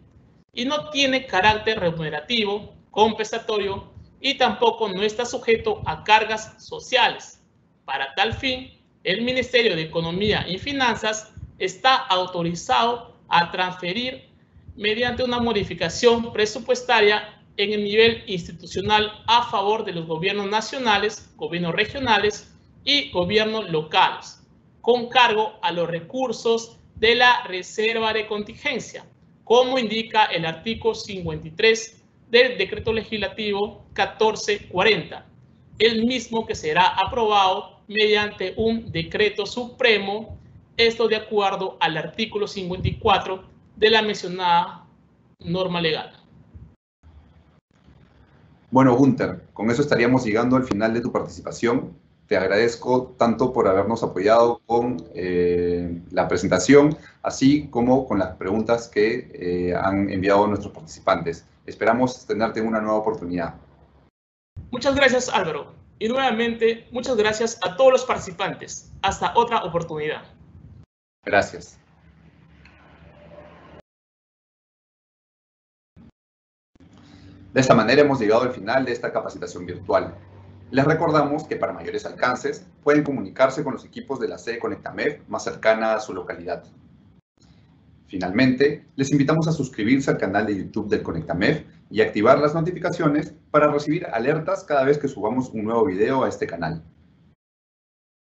Speaker 2: y no tiene carácter remunerativo, compensatorio y tampoco no está sujeto a cargas sociales. Para tal fin, el Ministerio de Economía y Finanzas está autorizado a transferir mediante una modificación presupuestaria en el nivel institucional a favor de los gobiernos nacionales, gobiernos regionales y gobiernos locales, con cargo a los recursos de la reserva de contingencia, como indica el artículo 53 del Decreto Legislativo 1440, el mismo que será aprobado mediante un decreto supremo, esto de acuerdo al artículo 54 de la mencionada norma legal.
Speaker 1: Bueno, Gunter, con eso estaríamos llegando al final de tu participación. Te agradezco tanto por habernos apoyado con la presentación, así como con las preguntas que han enviado nuestros participantes. Esperamos tenerte en una nueva oportunidad.
Speaker 2: Muchas gracias, Álvaro. Y nuevamente, muchas gracias a todos los participantes. Hasta otra oportunidad.
Speaker 1: Gracias. De esta manera hemos llegado al final de esta capacitación virtual. Les recordamos que para mayores alcances pueden comunicarse con los equipos de la sede Conectamev más cercana a su localidad. Finalmente, les invitamos a suscribirse al canal de YouTube del Conectamev y activar las notificaciones para recibir alertas cada vez que subamos un nuevo video a este canal.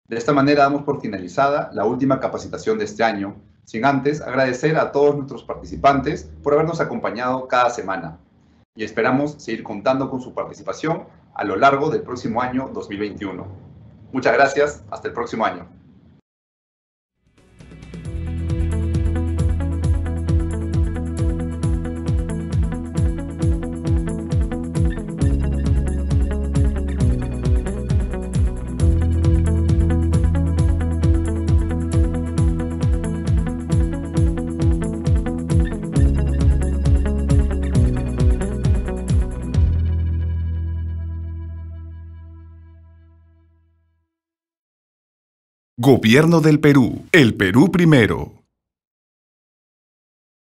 Speaker 1: De esta manera damos por finalizada la última capacitación de este año, sin antes agradecer a todos nuestros participantes por habernos acompañado cada semana. Y esperamos seguir contando con su participación a lo largo del próximo año 2021. Muchas gracias, hasta el próximo año.
Speaker 3: Gobierno del Perú. El Perú primero.